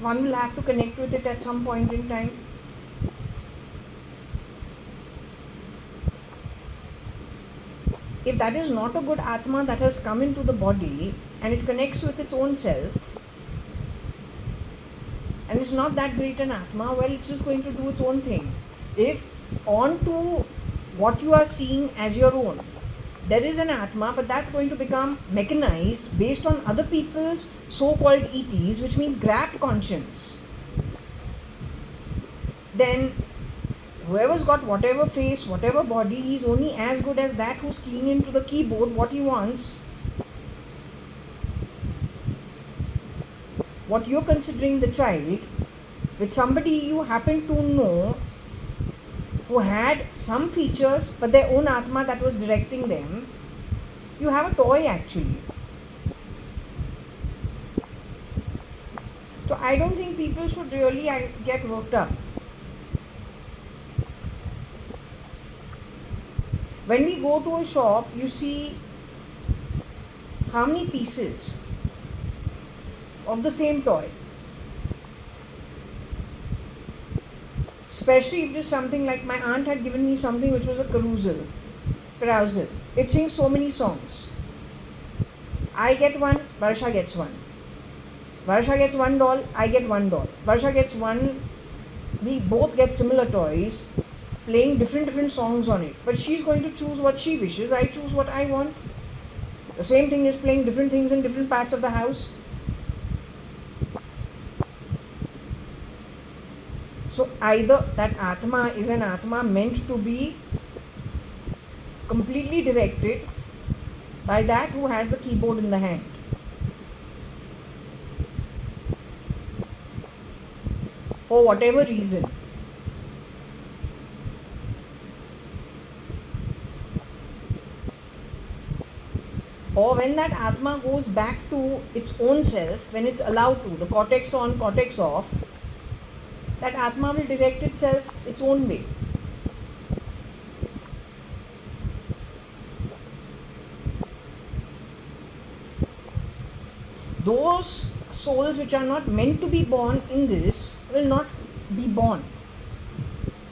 one will have to connect with it at some point in time. if that is not a good Atma that has come into the body and it connects with its own self, and it's not that great an Atma, well, it's just going to do its own thing. If onto what you are seeing as your own, there is an Atma, but that's going to become mechanized based on other people's so-called ETs, which means grabbed conscience, then whoever's got whatever face, whatever body, he's only as good as that who's keying into the keyboard what he wants. What you're considering the child, with somebody you happen to know who had some features but their own Atma that was directing them, you have a toy actually. So I don't think people should really get worked up. When we go to a shop, you see how many pieces of the same toy. Especially if it is something like my aunt had given me something which was a carousel. It sings so many songs. I get one, Varsha gets one. Varsha gets one doll, I get one doll. Varsha gets one, we both get similar toys, playing different songs on it. But she's going to choose what she wishes, I choose what I want. The same thing is playing different things in different parts of the house. So either that Atma is an Atma meant to be completely directed by that who has the keyboard in the hand. For whatever reason. Or when that Atma goes back to its own self, when it's allowed to, the cortex on, cortex off, that Atma will direct itself its own way. Those souls which are not meant to be born in this will not be born.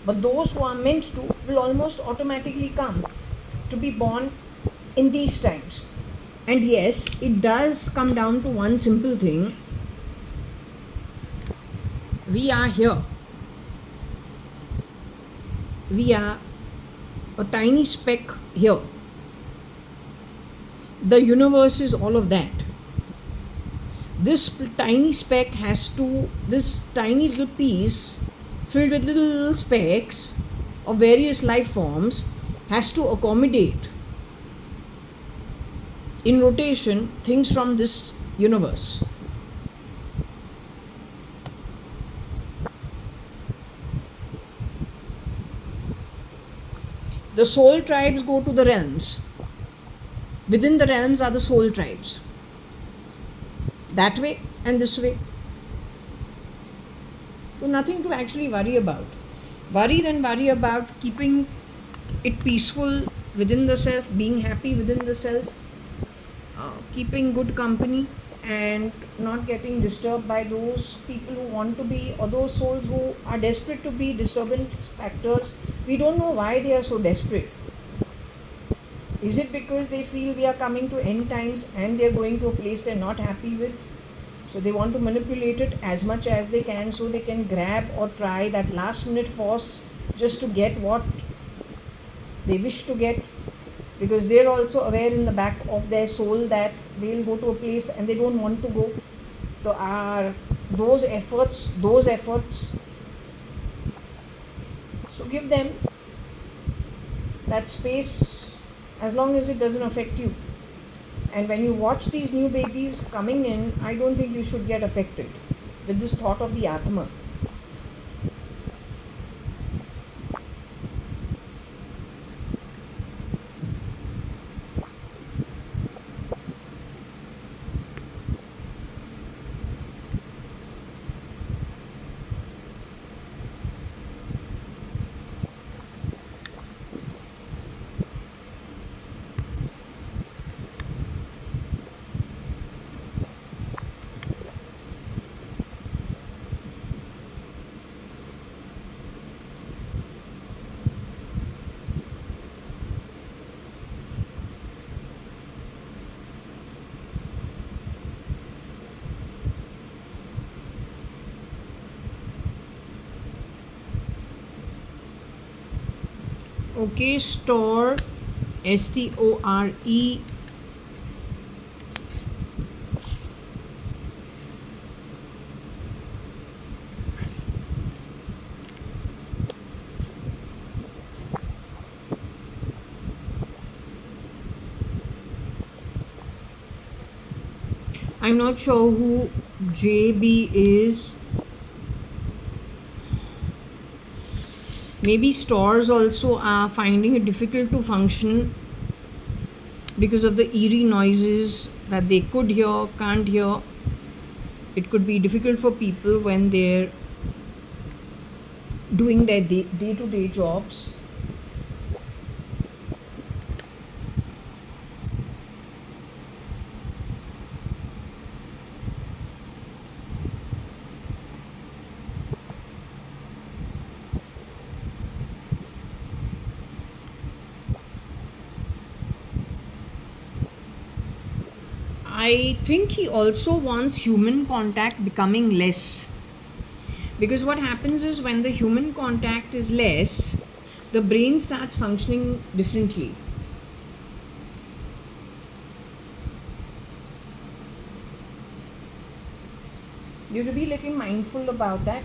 But those who are meant to will almost automatically come to be born in these times. And yes, it does come down to one simple thing. We are here. We are a tiny speck here. The universe is all of that. This tiny speck has to, this tiny little piece filled with little specks of various life forms has to accommodate in rotation things from this universe. The soul tribes go to the realms. Within the realms are the soul tribes. That way and this way. So nothing to actually worry about. Worry about keeping it peaceful within the self, being happy within the self, keeping good company and not getting disturbed by those people who want to be, or those souls who are desperate to be disturbance factors. We don't know why they are so desperate. Is it because they feel we are coming to end times and they are going to a place they're not happy with? So they want to manipulate it as much as they can so they can grab or try that last minute force just to get what they wish to get, because they're also aware in the back of their soul that they'll go to a place and they don't want to go. So those efforts. So give them that space as long as it doesn't affect you. And when you watch these new babies coming in, I don't think you should get affected with this thought of the Atma. Okay, store, store. I'm not sure who JB is. Maybe stores also are finding it difficult to function because of the eerie noises that they could hear, can't hear. It could be difficult for people when they're doing their day to day jobs. I think he also wants human contact becoming less. Because what happens is when the human contact is less, the brain starts functioning differently. You have to be a little mindful about that.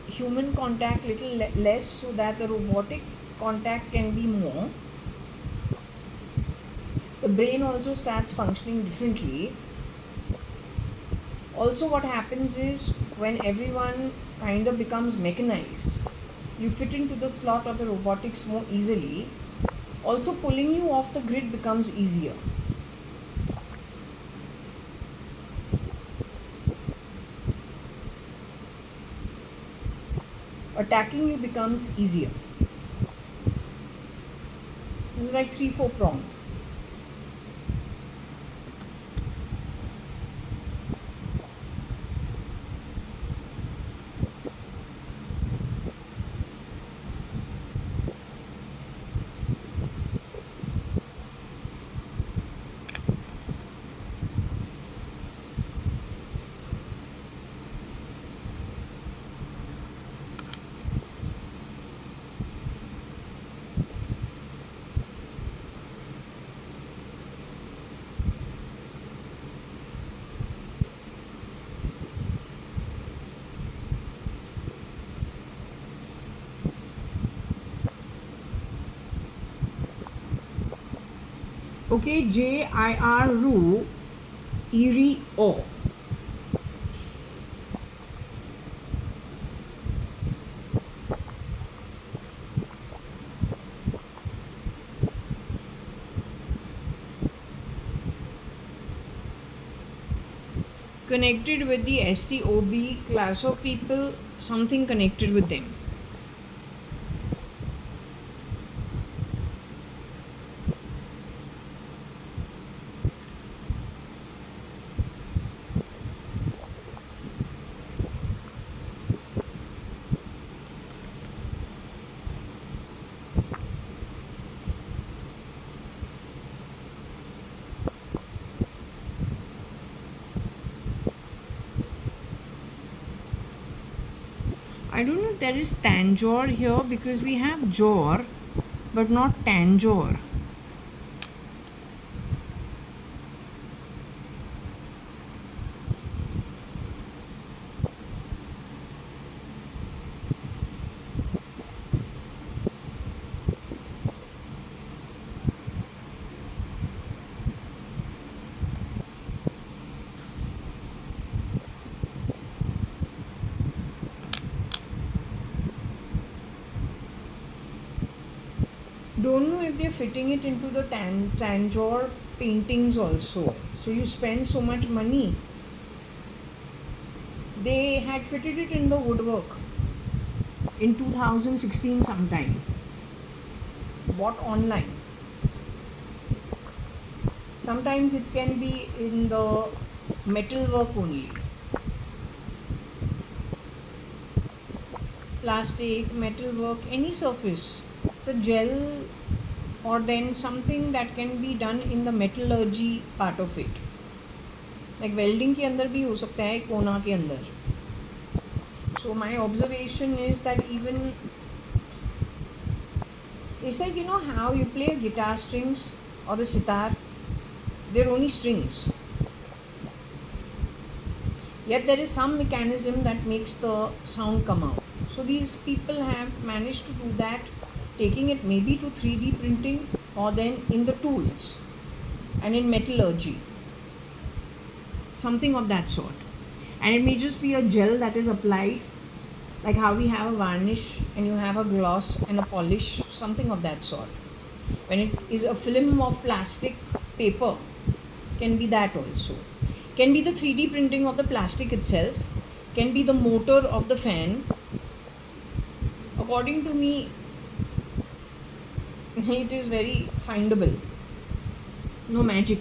Human contact little less so that the robotic contact can be more. The brain also starts functioning differently. Also, what happens is when everyone kind of becomes mechanized, you fit into the slot of the robotics more easily. Also, pulling you off the grid becomes easier. Attacking you becomes easier. It's like 3-4 prong. Okay, JIR Eerie O. Connected with the STOB class of people, something connected with them. I don't know if there is Tanjore here because we have Jor but not Tanjore. Don't know if they're fitting it into the Tanjore paintings also. So you spend so much money. They had fitted it in the woodwork in 2016 sometime. Bought online. Sometimes it can be in the metalwork only. Plastic, metalwork, any surface. It's a gel or then something that can be done in the metallurgy part of it. Like welding के अंदर भी हो सकता है कोना के अंदर. So my observation is that even It's like, you know how you play a guitar strings or the sitar, they're only strings. Yet there is some mechanism that makes the sound come out. So these people have managed to do that, taking it maybe to 3D printing or then in the tools and in metallurgy, something of that sort. And it may just be a gel that is applied, like how we have a varnish and you have a gloss and a polish, something of that sort. When it is a film of plastic paper, can be that also. Can be the 3D printing of the plastic itself, can be the motor of the fan. According to me, it is very findable. No magic.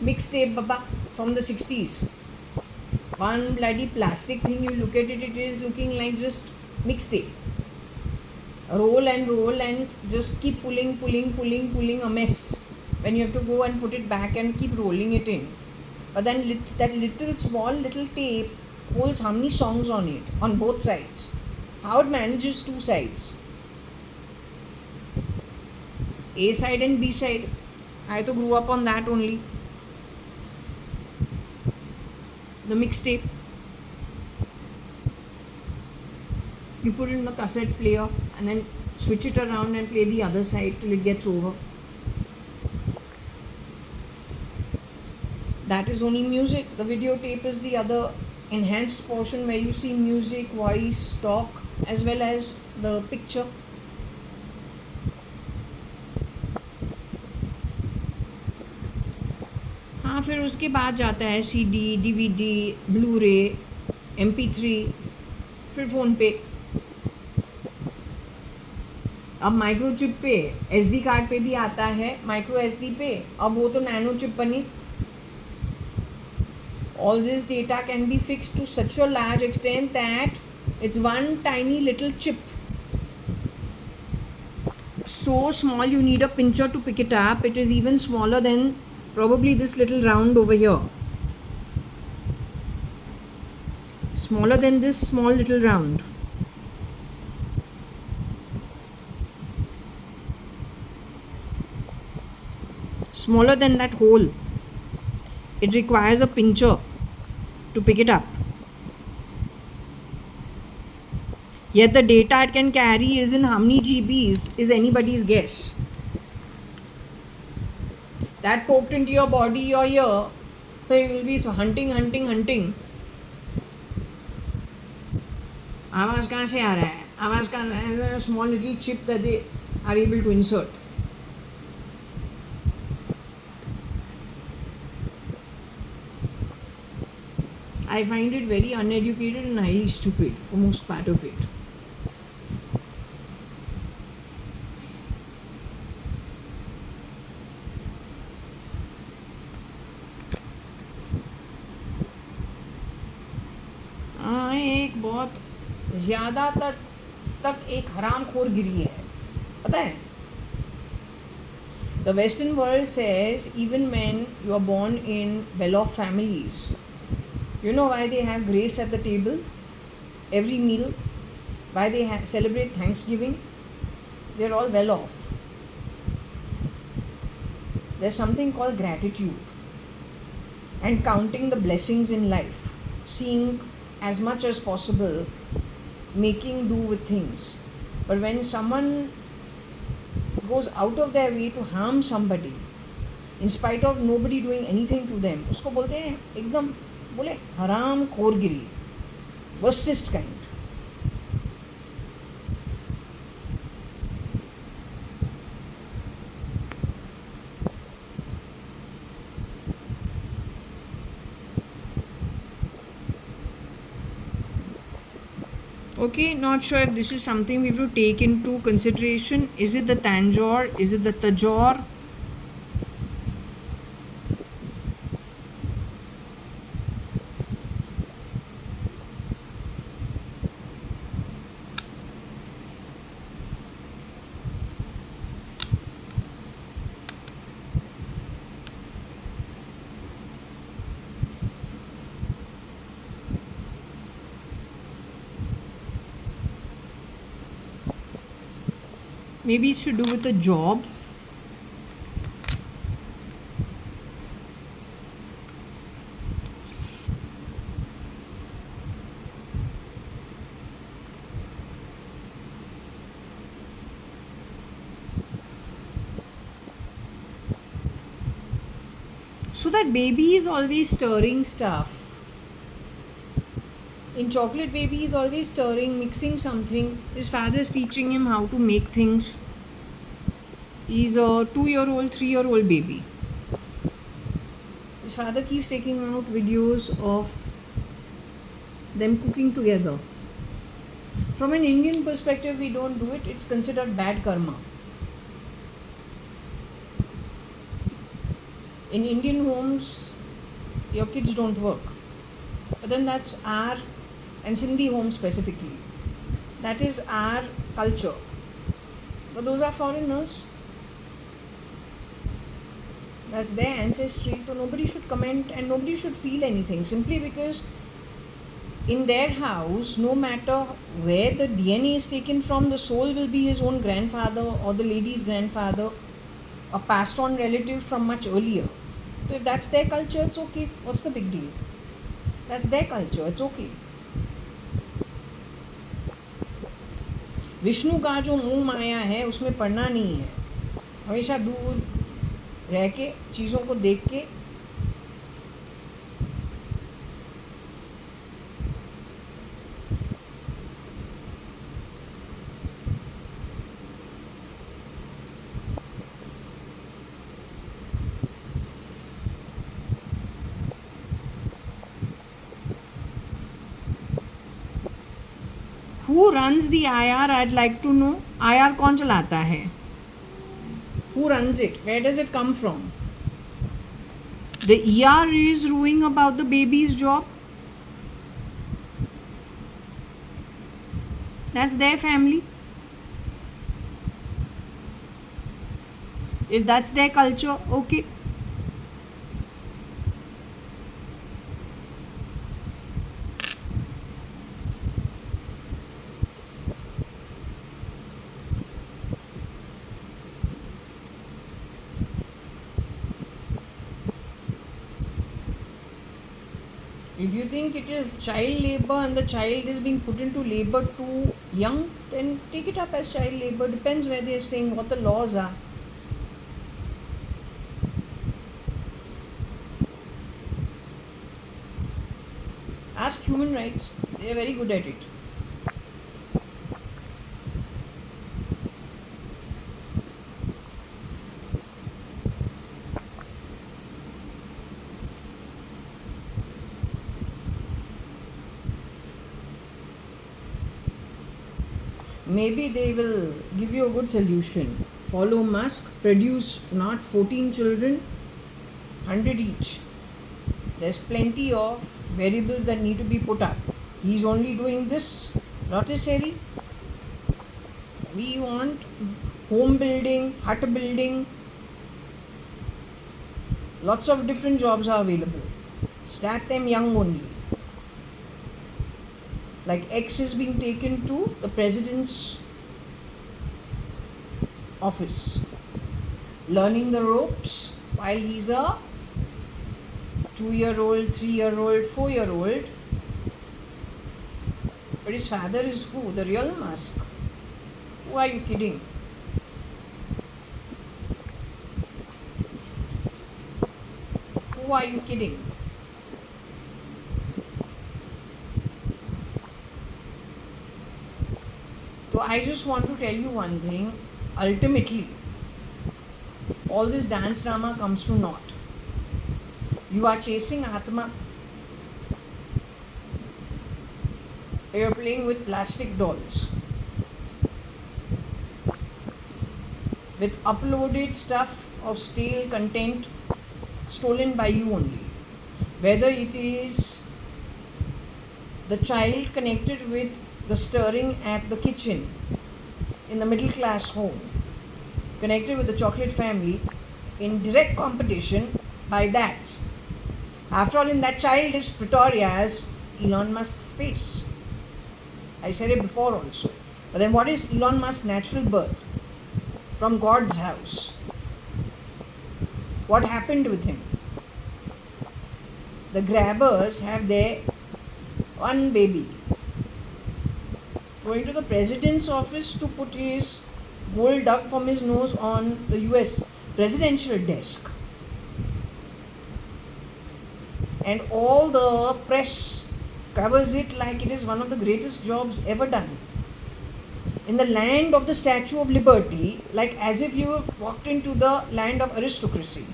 Mixtape baba from the 60s. One bloody plastic thing, you look at it, it is looking like just mixtape. Roll and just keep pulling a mess. When you have to go and put it back and keep rolling it in. But then that little small little tape holds how many songs on it, on both sides. How it manages two sides. A side and B side. I grew up on that only. The mixtape. You put it in the cassette player and then switch it around and play the other side till it gets over. That is only music. The videotape is the other enhanced portion where you see music, voice, talk as well as the picture. हाँ, फिर उसके बाद जाता है CD, DVD, Blu-ray, MP3, फिर phone पे. अब micro chip पे, SD कार्ड पे भी आता है, माइक्रो SD पे. अब वो तो नैनो चिप बनी. All this data can be fixed to such a large extent that it's one tiny little chip. So small you need a pincher to pick it up. It is even smaller than probably this little round over here. Smaller than this small little round. Smaller than that hole. It requires a pincher to pick it up. Yet the data it can carry is in how many GBs is anybody's guess. That poked into your body or ear, so you will be hunting. आवाज़ कहाँ से आ रहा है? आवाज़ कहाँ है? A small little chip that they are able to insert. I find it very uneducated and highly stupid for most part of it. एक बहुत ज़्यादा तक एक हरामखोर गिरी है, पता है? The Western world says even when you are born in well-off families, you know why they have grace at the table every meal, why they celebrate Thanksgiving? They're all well off. There's something called gratitude and counting the blessings in life, seeing as much as possible, making do with things. But when someone goes out of their way to harm somebody in spite of nobody doing anything to them, उसको बोलते हैं एकदम बोले हराम खोरगिरी, worstest kind. Okay, not sure if this is something we have to take into consideration. Is it the Tanjore? Is it the Tajor? Maybe it's to do with a job. So that baby is always stirring stuff. In chocolate, baby is always stirring, mixing something. His father is teaching him how to make things. He's a 2-year-old, 3-year-old baby. His father keeps taking out videos of them cooking together. From an Indian perspective, we don't do it. It's considered bad karma. In Indian homes, your kids don't work. But then that's our, and Sindhi homes specifically, that is our culture. But those are foreigners. That's their ancestry. So nobody should comment and nobody should feel anything simply because in their house, no matter where the DNA is taken from, the soul will be his own grandfather or the lady's grandfather, a passed on relative from much earlier. So if that's their culture, it's okay. What's the big deal? That's their culture, it's okay. Vishnu का जो मोह माया है उसमें पढ़ना नहीं है, हमेशा दूर रह के चीज़ों को देख के Who runs the IR? I'd like to know. IR कौन चलाता है? Who runs it? Where does it come from? The ER is ruling about the baby's job. That's their family. If that's their culture, okay. If you think it is child labor and the child is being put into labor too young, then take it up as child labor. Depends where they are staying, what the laws are. Ask human rights, they are very good at it. Maybe they will give you a good solution. Follow Musk, produce not 14 children, 100 each. There's plenty of variables that need to be put up. He's only doing this, rotisserie. We want home building, hut building. Lots of different jobs are available. Start them young only. Like X is being taken to the president's office, learning the ropes while he's a 2-year-old, 3-year-old, 4-year-old. But his father is who? The real Musk. Who are you kidding? Who are you kidding? So I just want to tell you one thing. Ultimately, all this dance drama comes to naught. You are chasing Atma. You are playing with plastic dolls. With uploaded stuff of stale content stolen by you only. Whether it is the child connected with the stirring at the kitchen in the middle class home, connected with the chocolate family in direct competition by that. After all, in that child is Pretoria's Elon Musk's face. I said it before also. But then what is Elon Musk's natural birth? from God's house. What happened with him? The grabbers have their one baby going to the president's office to put his gold dug from his nose on the US presidential desk. And all the press covers it like it is one of the greatest jobs ever done. In the land of the Statue of Liberty, like as if you have walked into the land of aristocracy.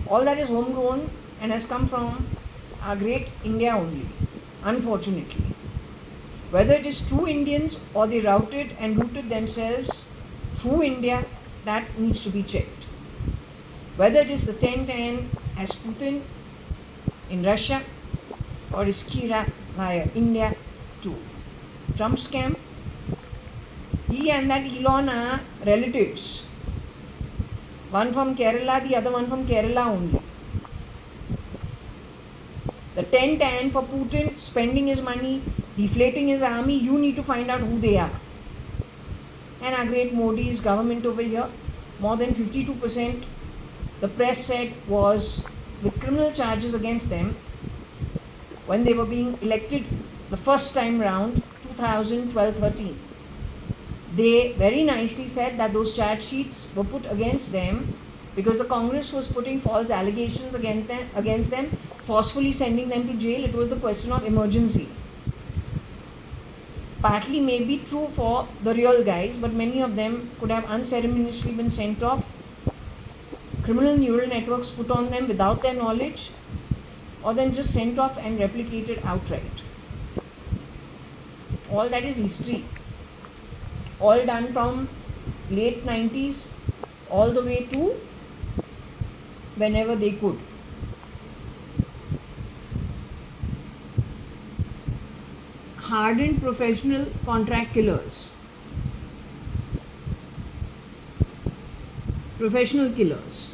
All that is homegrown and has come from our great India only, unfortunately. Whether it is true Indians or they routed and rooted themselves through India, that needs to be checked. Whether it is the 10-10 as Putin in Russia or is Kira via India too. Trump's camp, he and that Elon are relatives. One from Kerala, the other one from Kerala only. The 10-10 for Putin, spending his money, deflating his army, you need to find out who they are. And our great Modi's government over here, more than 52%, the press said, was with criminal charges against them when they were being elected the first time round, 2012-13. They very nicely said that those charge sheets were put against them because the Congress was putting false allegations against them, forcefully sending them to jail. It was the question of emergency. Partly may be true for the real guys, but many of them could have unceremoniously been sent off. Criminal neural networks put on them without their knowledge, or then just sent off and replicated outright. All that is history. All done from late 90s all the way to whenever they could. Hardened professional contract killers. Professional killers.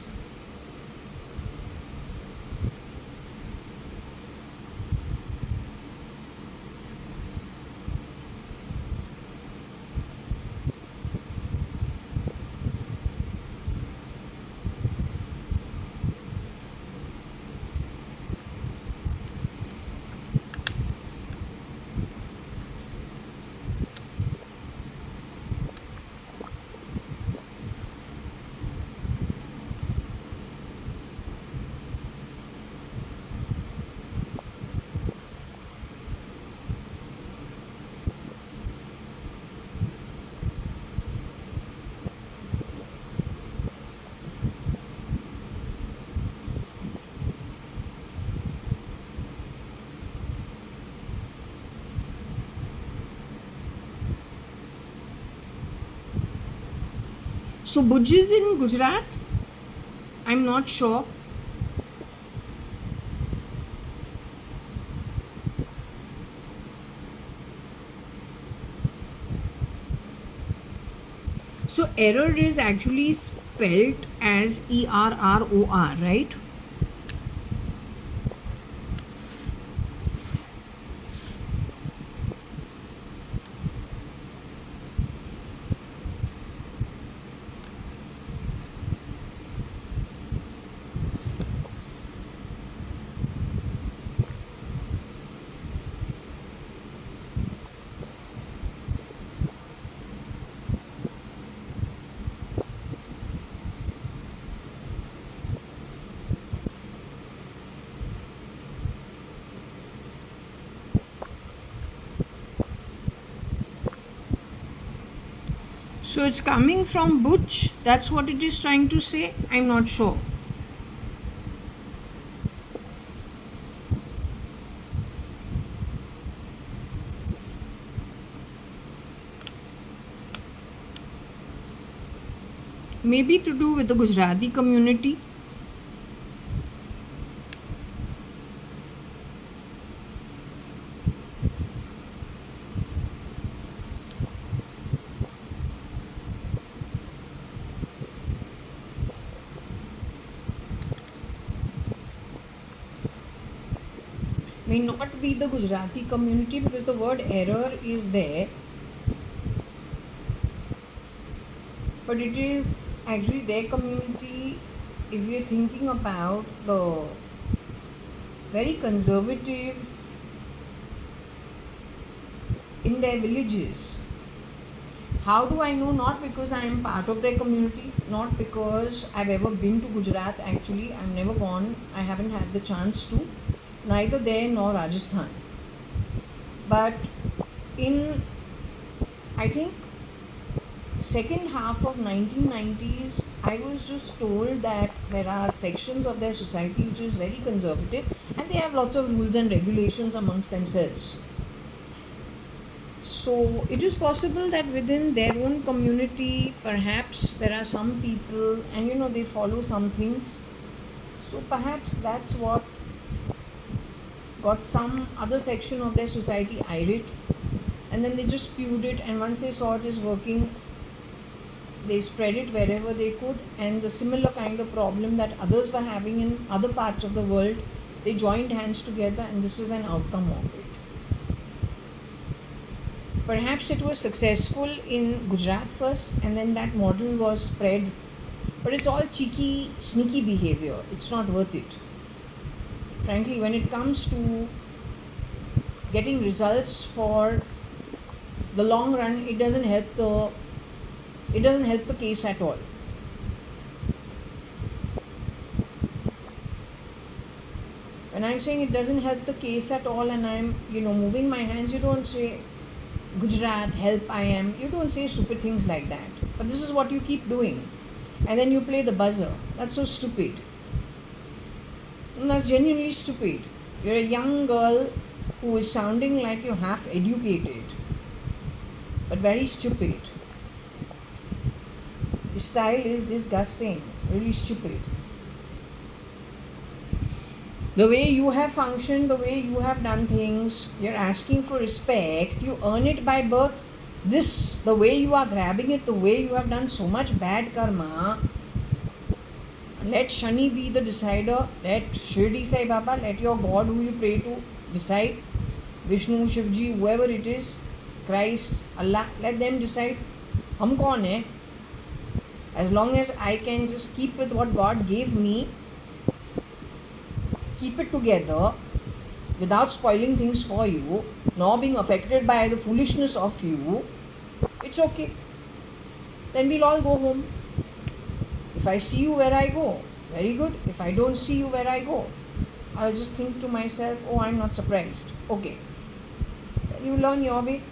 So Bhuj is in Gujarat? I'm not sure. So error is actually spelled as ERROR, right? So it's coming from Butch. That's what it is trying to say. I'm not sure. Maybe to do with the Gujarati community. May not be the Gujarati community because the word error is there. but it is actually their community. If you're thinking about the very conservative in their villages. How do I know? Not because I am part of their community, not because I've ever been to Gujarat. Actually, I've never gone, I haven't had the chance to, neither there nor Rajasthan. But in, I think, second half of 1990s, I was just told that there are sections of their society which is very conservative and they have lots of rules and regulations amongst themselves. So it is possible that within their own community, perhaps there are some people, and they follow some things. So perhaps that's what got some other section of their society irate, and then they just spewed it. And once they saw it is working, they spread it wherever they could. And the similar kind of problem that others were having in other parts of the world, they joined hands together, and this is an outcome of it. Perhaps it was successful in Gujarat first, and then that model was spread. But it's all cheeky, sneaky behavior. It's not worth it. Frankly, when it comes to getting results for the long run, it doesn't help the case at all. When I'm saying it doesn't help the case at all, and I'm moving my hands, you don't say, Gujarat, help, I am. You don't say stupid things like that. But this is what you keep doing. And then you play the buzzer. That's so stupid. And that's genuinely stupid. You're a young girl who is sounding like you're half educated, but very stupid. The style is disgusting, really stupid. The way you have functioned, the way you have done things, you're asking for respect, you earn it by birth. The way you are grabbing it, the way you have done so much bad karma, let Shani be the decider, let Shirdi Sai Baba, let your God who you pray to decide, Vishnu, Shivji, whoever it is, Christ, Allah, let them decide. Hum kaun hai? As long as I can just keep with what God gave me, keep it together without spoiling things for you, nor being affected by the foolishness of you, it's okay. Then we'll all go home. If I see you where I go, very good. If I don't see you where I go, I'll just think to myself, oh, I'm not surprised. Okay. Then you learn your way.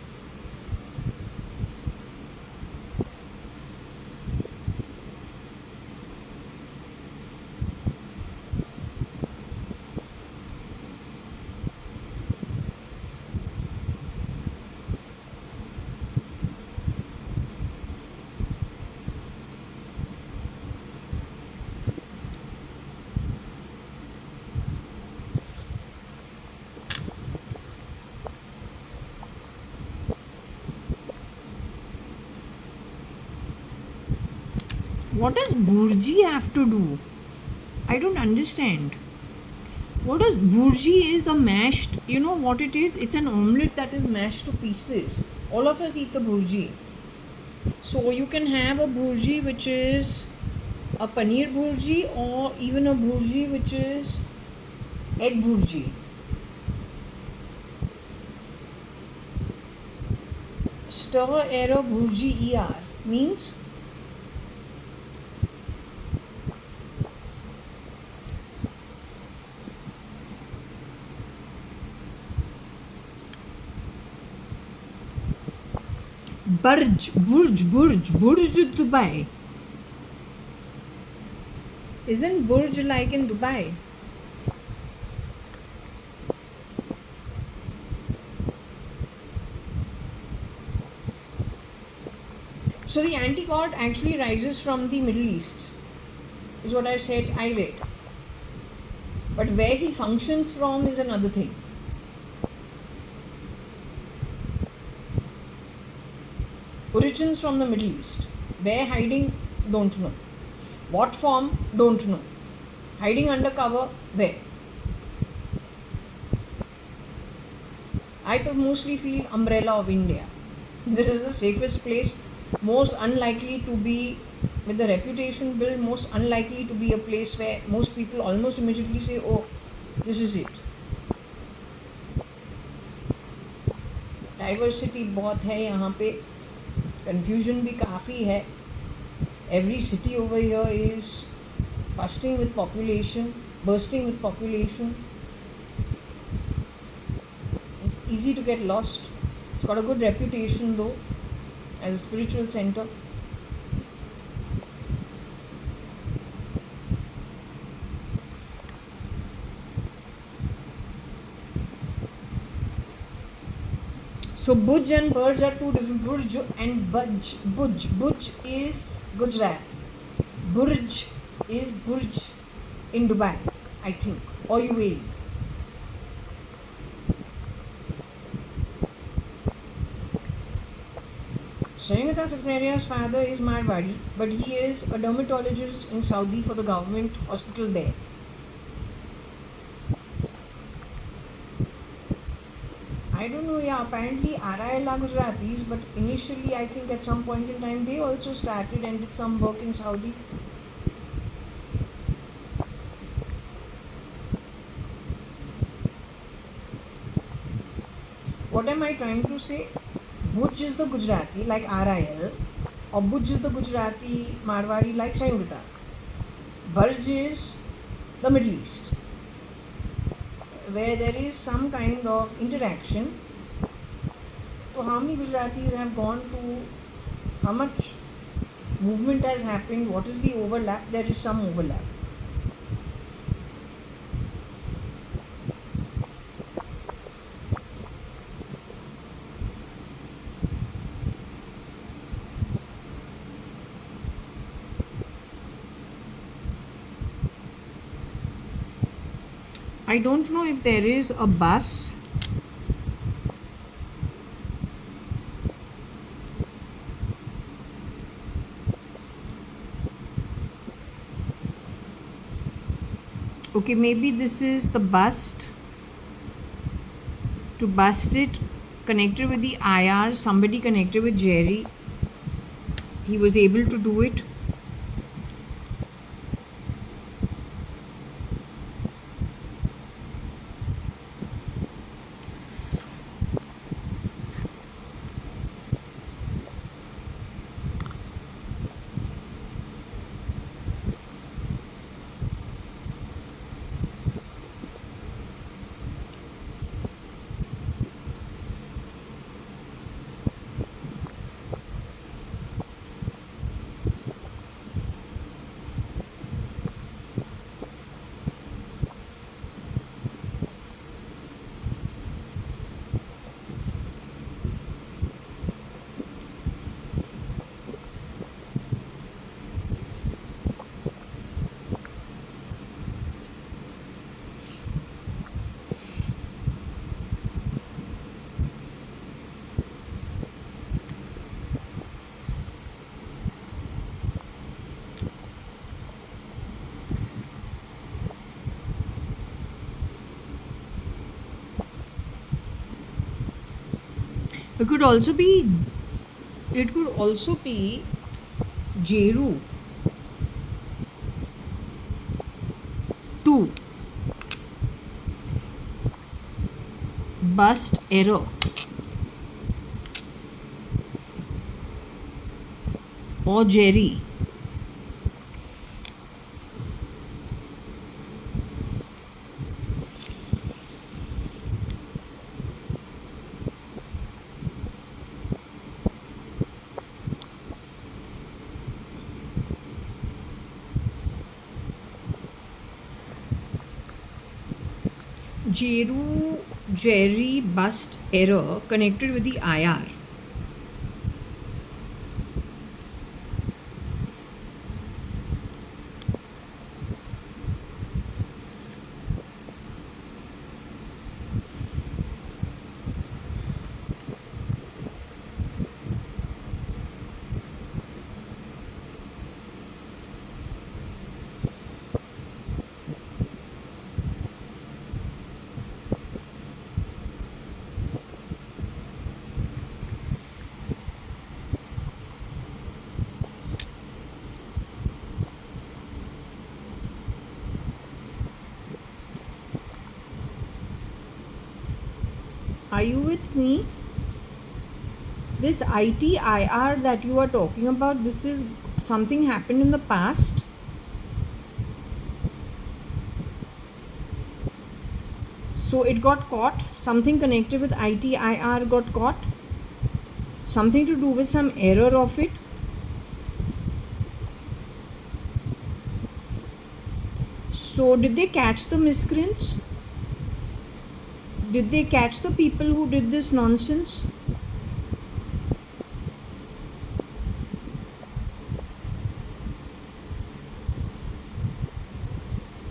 What does burji have to do? I don't understand. What does burji is a mashed, you know what it is? It's an omelette that is mashed to pieces. All of us eat the burji. So you can have a burji which is a paneer burji, or even a burji which is egg burji. Stir error burji er means Burj Dubai. Isn't Burj like in Dubai? So the anti-god actually rises from the Middle East, is what I've said, I read. But where he functions from is another thing. Origins from the Middle East. Where hiding, don't know. What form, don't know. Hiding under cover, where? I mostly feel umbrella of India. This is the safest place, most unlikely to be with the reputation built, most unlikely to be a place where most people almost immediately say, oh, this is it. Diversity बहुत है यहाँ पे, confusion भी काफ़ी है. Every city over here is bursting with population. It's easy to get lost. It's got a good reputation though as a spiritual center. So Bhuj and Burj are two different. Burj and Bhuj. Bhuj is Gujarat. Burj is Burj in Dubai, I think, or UAE. Sangeeta Saxaria's father is Marwari, but he is a dermatologist in Saudi for the government hospital there. I don't know, yeah, apparently RIL are Gujaratis, but initially I think at some point in time they also started and did some work in Saudi. What am I trying to say? Bhuj is the Gujarati like RIL, or Bhuj is the Gujarati Marwari like Sangeeta. Burj is the Middle East, where there is some kind of interaction. So how many Gujaratis have gone to, how much movement has happened, what is the overlap? There is some overlap. I don't know if there is a bus. Okay, maybe this is the bust. To bust it, connected with the IR, somebody connected with Jerry. He was able to do it. It could also be Jeru 2 bust error or Jerry. Jerry bust error connected with the IR. Are you with me? This ITIR that you are talking about, this is something happened in the past. So it got caught. Something connected with ITIR got caught. Something to do with some error of it. So did they catch the miscreants? Did they catch the people who did this nonsense?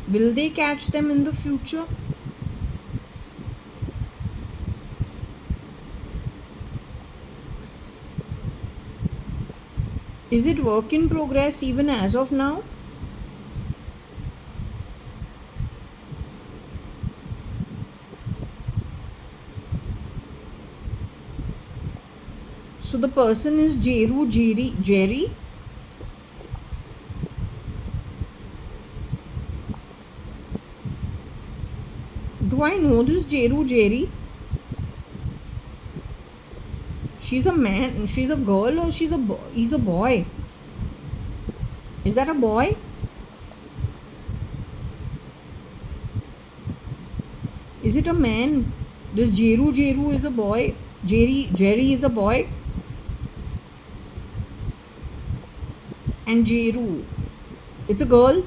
Will they catch them in the future? Is it work in progress even as of now? So the person is Jerry. Do I know this Jerry? She's a man, she's a girl, or he's a boy? Is that a boy? Is it a man? This Jeru is a boy. Jerry is a boy. And Jeru, it's a girl.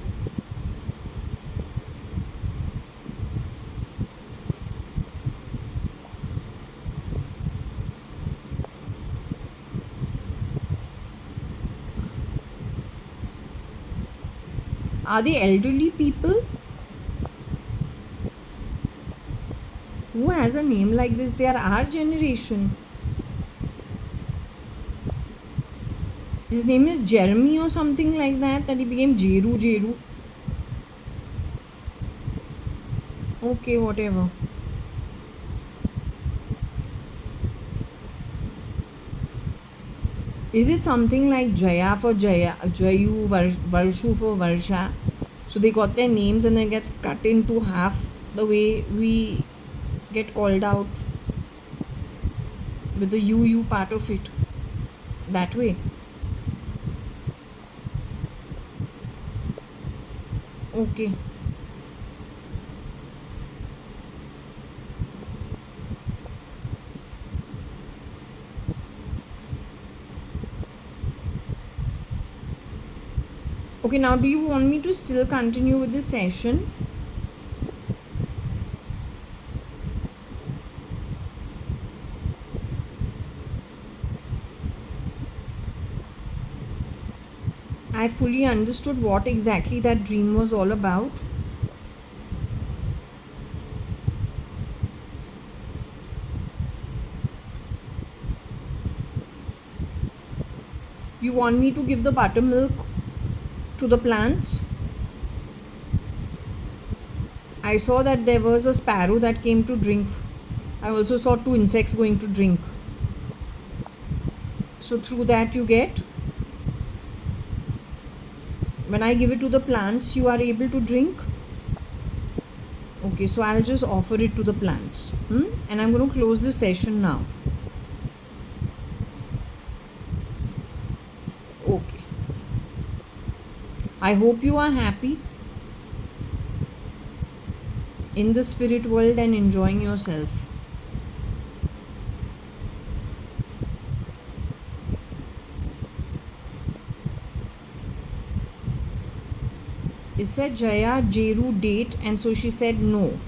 Are they elderly people? Who has a name like this? They are our generation. His name is Jeremy or something like that he became Jeru. Okay, whatever. Is it something like Jaya for Jaya, Jayu, Varshu for Varsha? So they got their names and then it gets cut into half the way we get called out with the UU part of it. That way. Okay. Okay, now do you want me to still continue with this session? I fully understood what exactly that dream was all about. You want me to give the buttermilk to the plants? I saw that there was a sparrow that came to drink. I also saw 2 insects going to drink. So through that you get, when I give it to the plants, you are able to drink. Okay, so I'll just offer it to the plants. And I'm going to close this session now. Okay. I hope you are happy in the spirit world and enjoying yourself. It said Jaya Jeru date, and so she said no.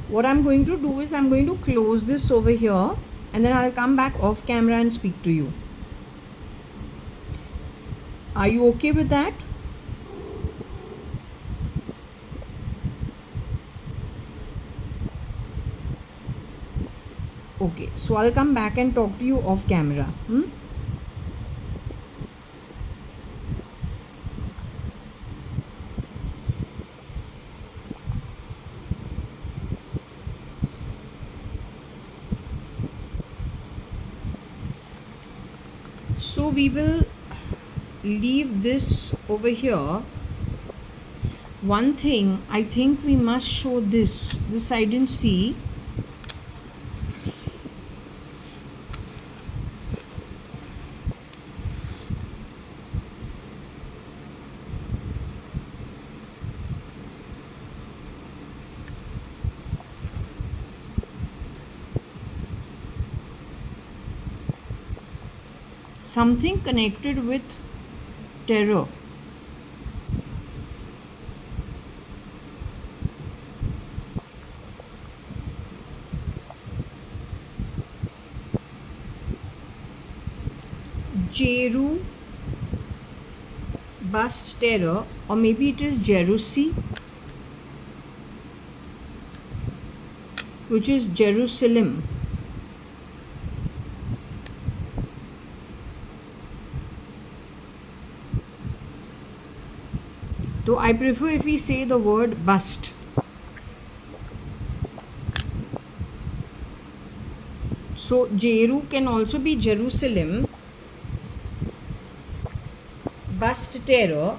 What I'm going to do is I'm going to close this over here and then I'll come back off camera and speak to you. Are you okay with that? Okay, so I'll come back and talk to you off camera. So we will leave this over here One thing I think we must show this I didn't see. Something connected with terror. Jeru bust terror, or maybe it is Jerusi, which is Jerusalem. So I prefer if we say the word bust. So Jeru can also be Jerusalem, bust terror,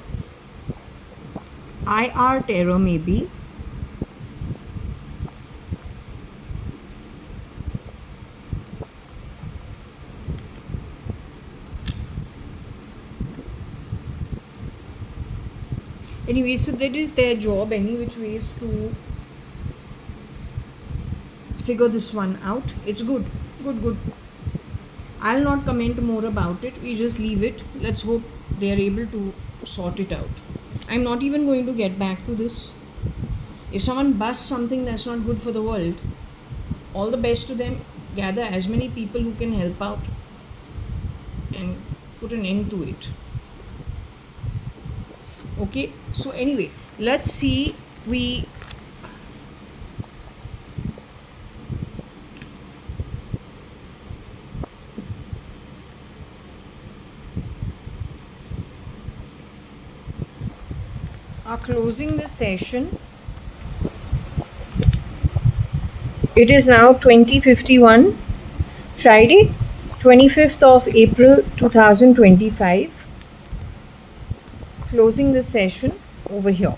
IR terror maybe. Anyway, so that is their job, any which ways, to figure this one out. It's good. I'll not comment more about it. We just leave it. Let's hope they are able to sort it out. I'm not even going to get back to this. If someone busts something that's not good for the world, all the best to them. Gather as many people who can help out and put an end to it. Okay, so anyway, let's see. We are closing this session. It is now 20:51, Friday, 25th of April 2025. Closing this session over here.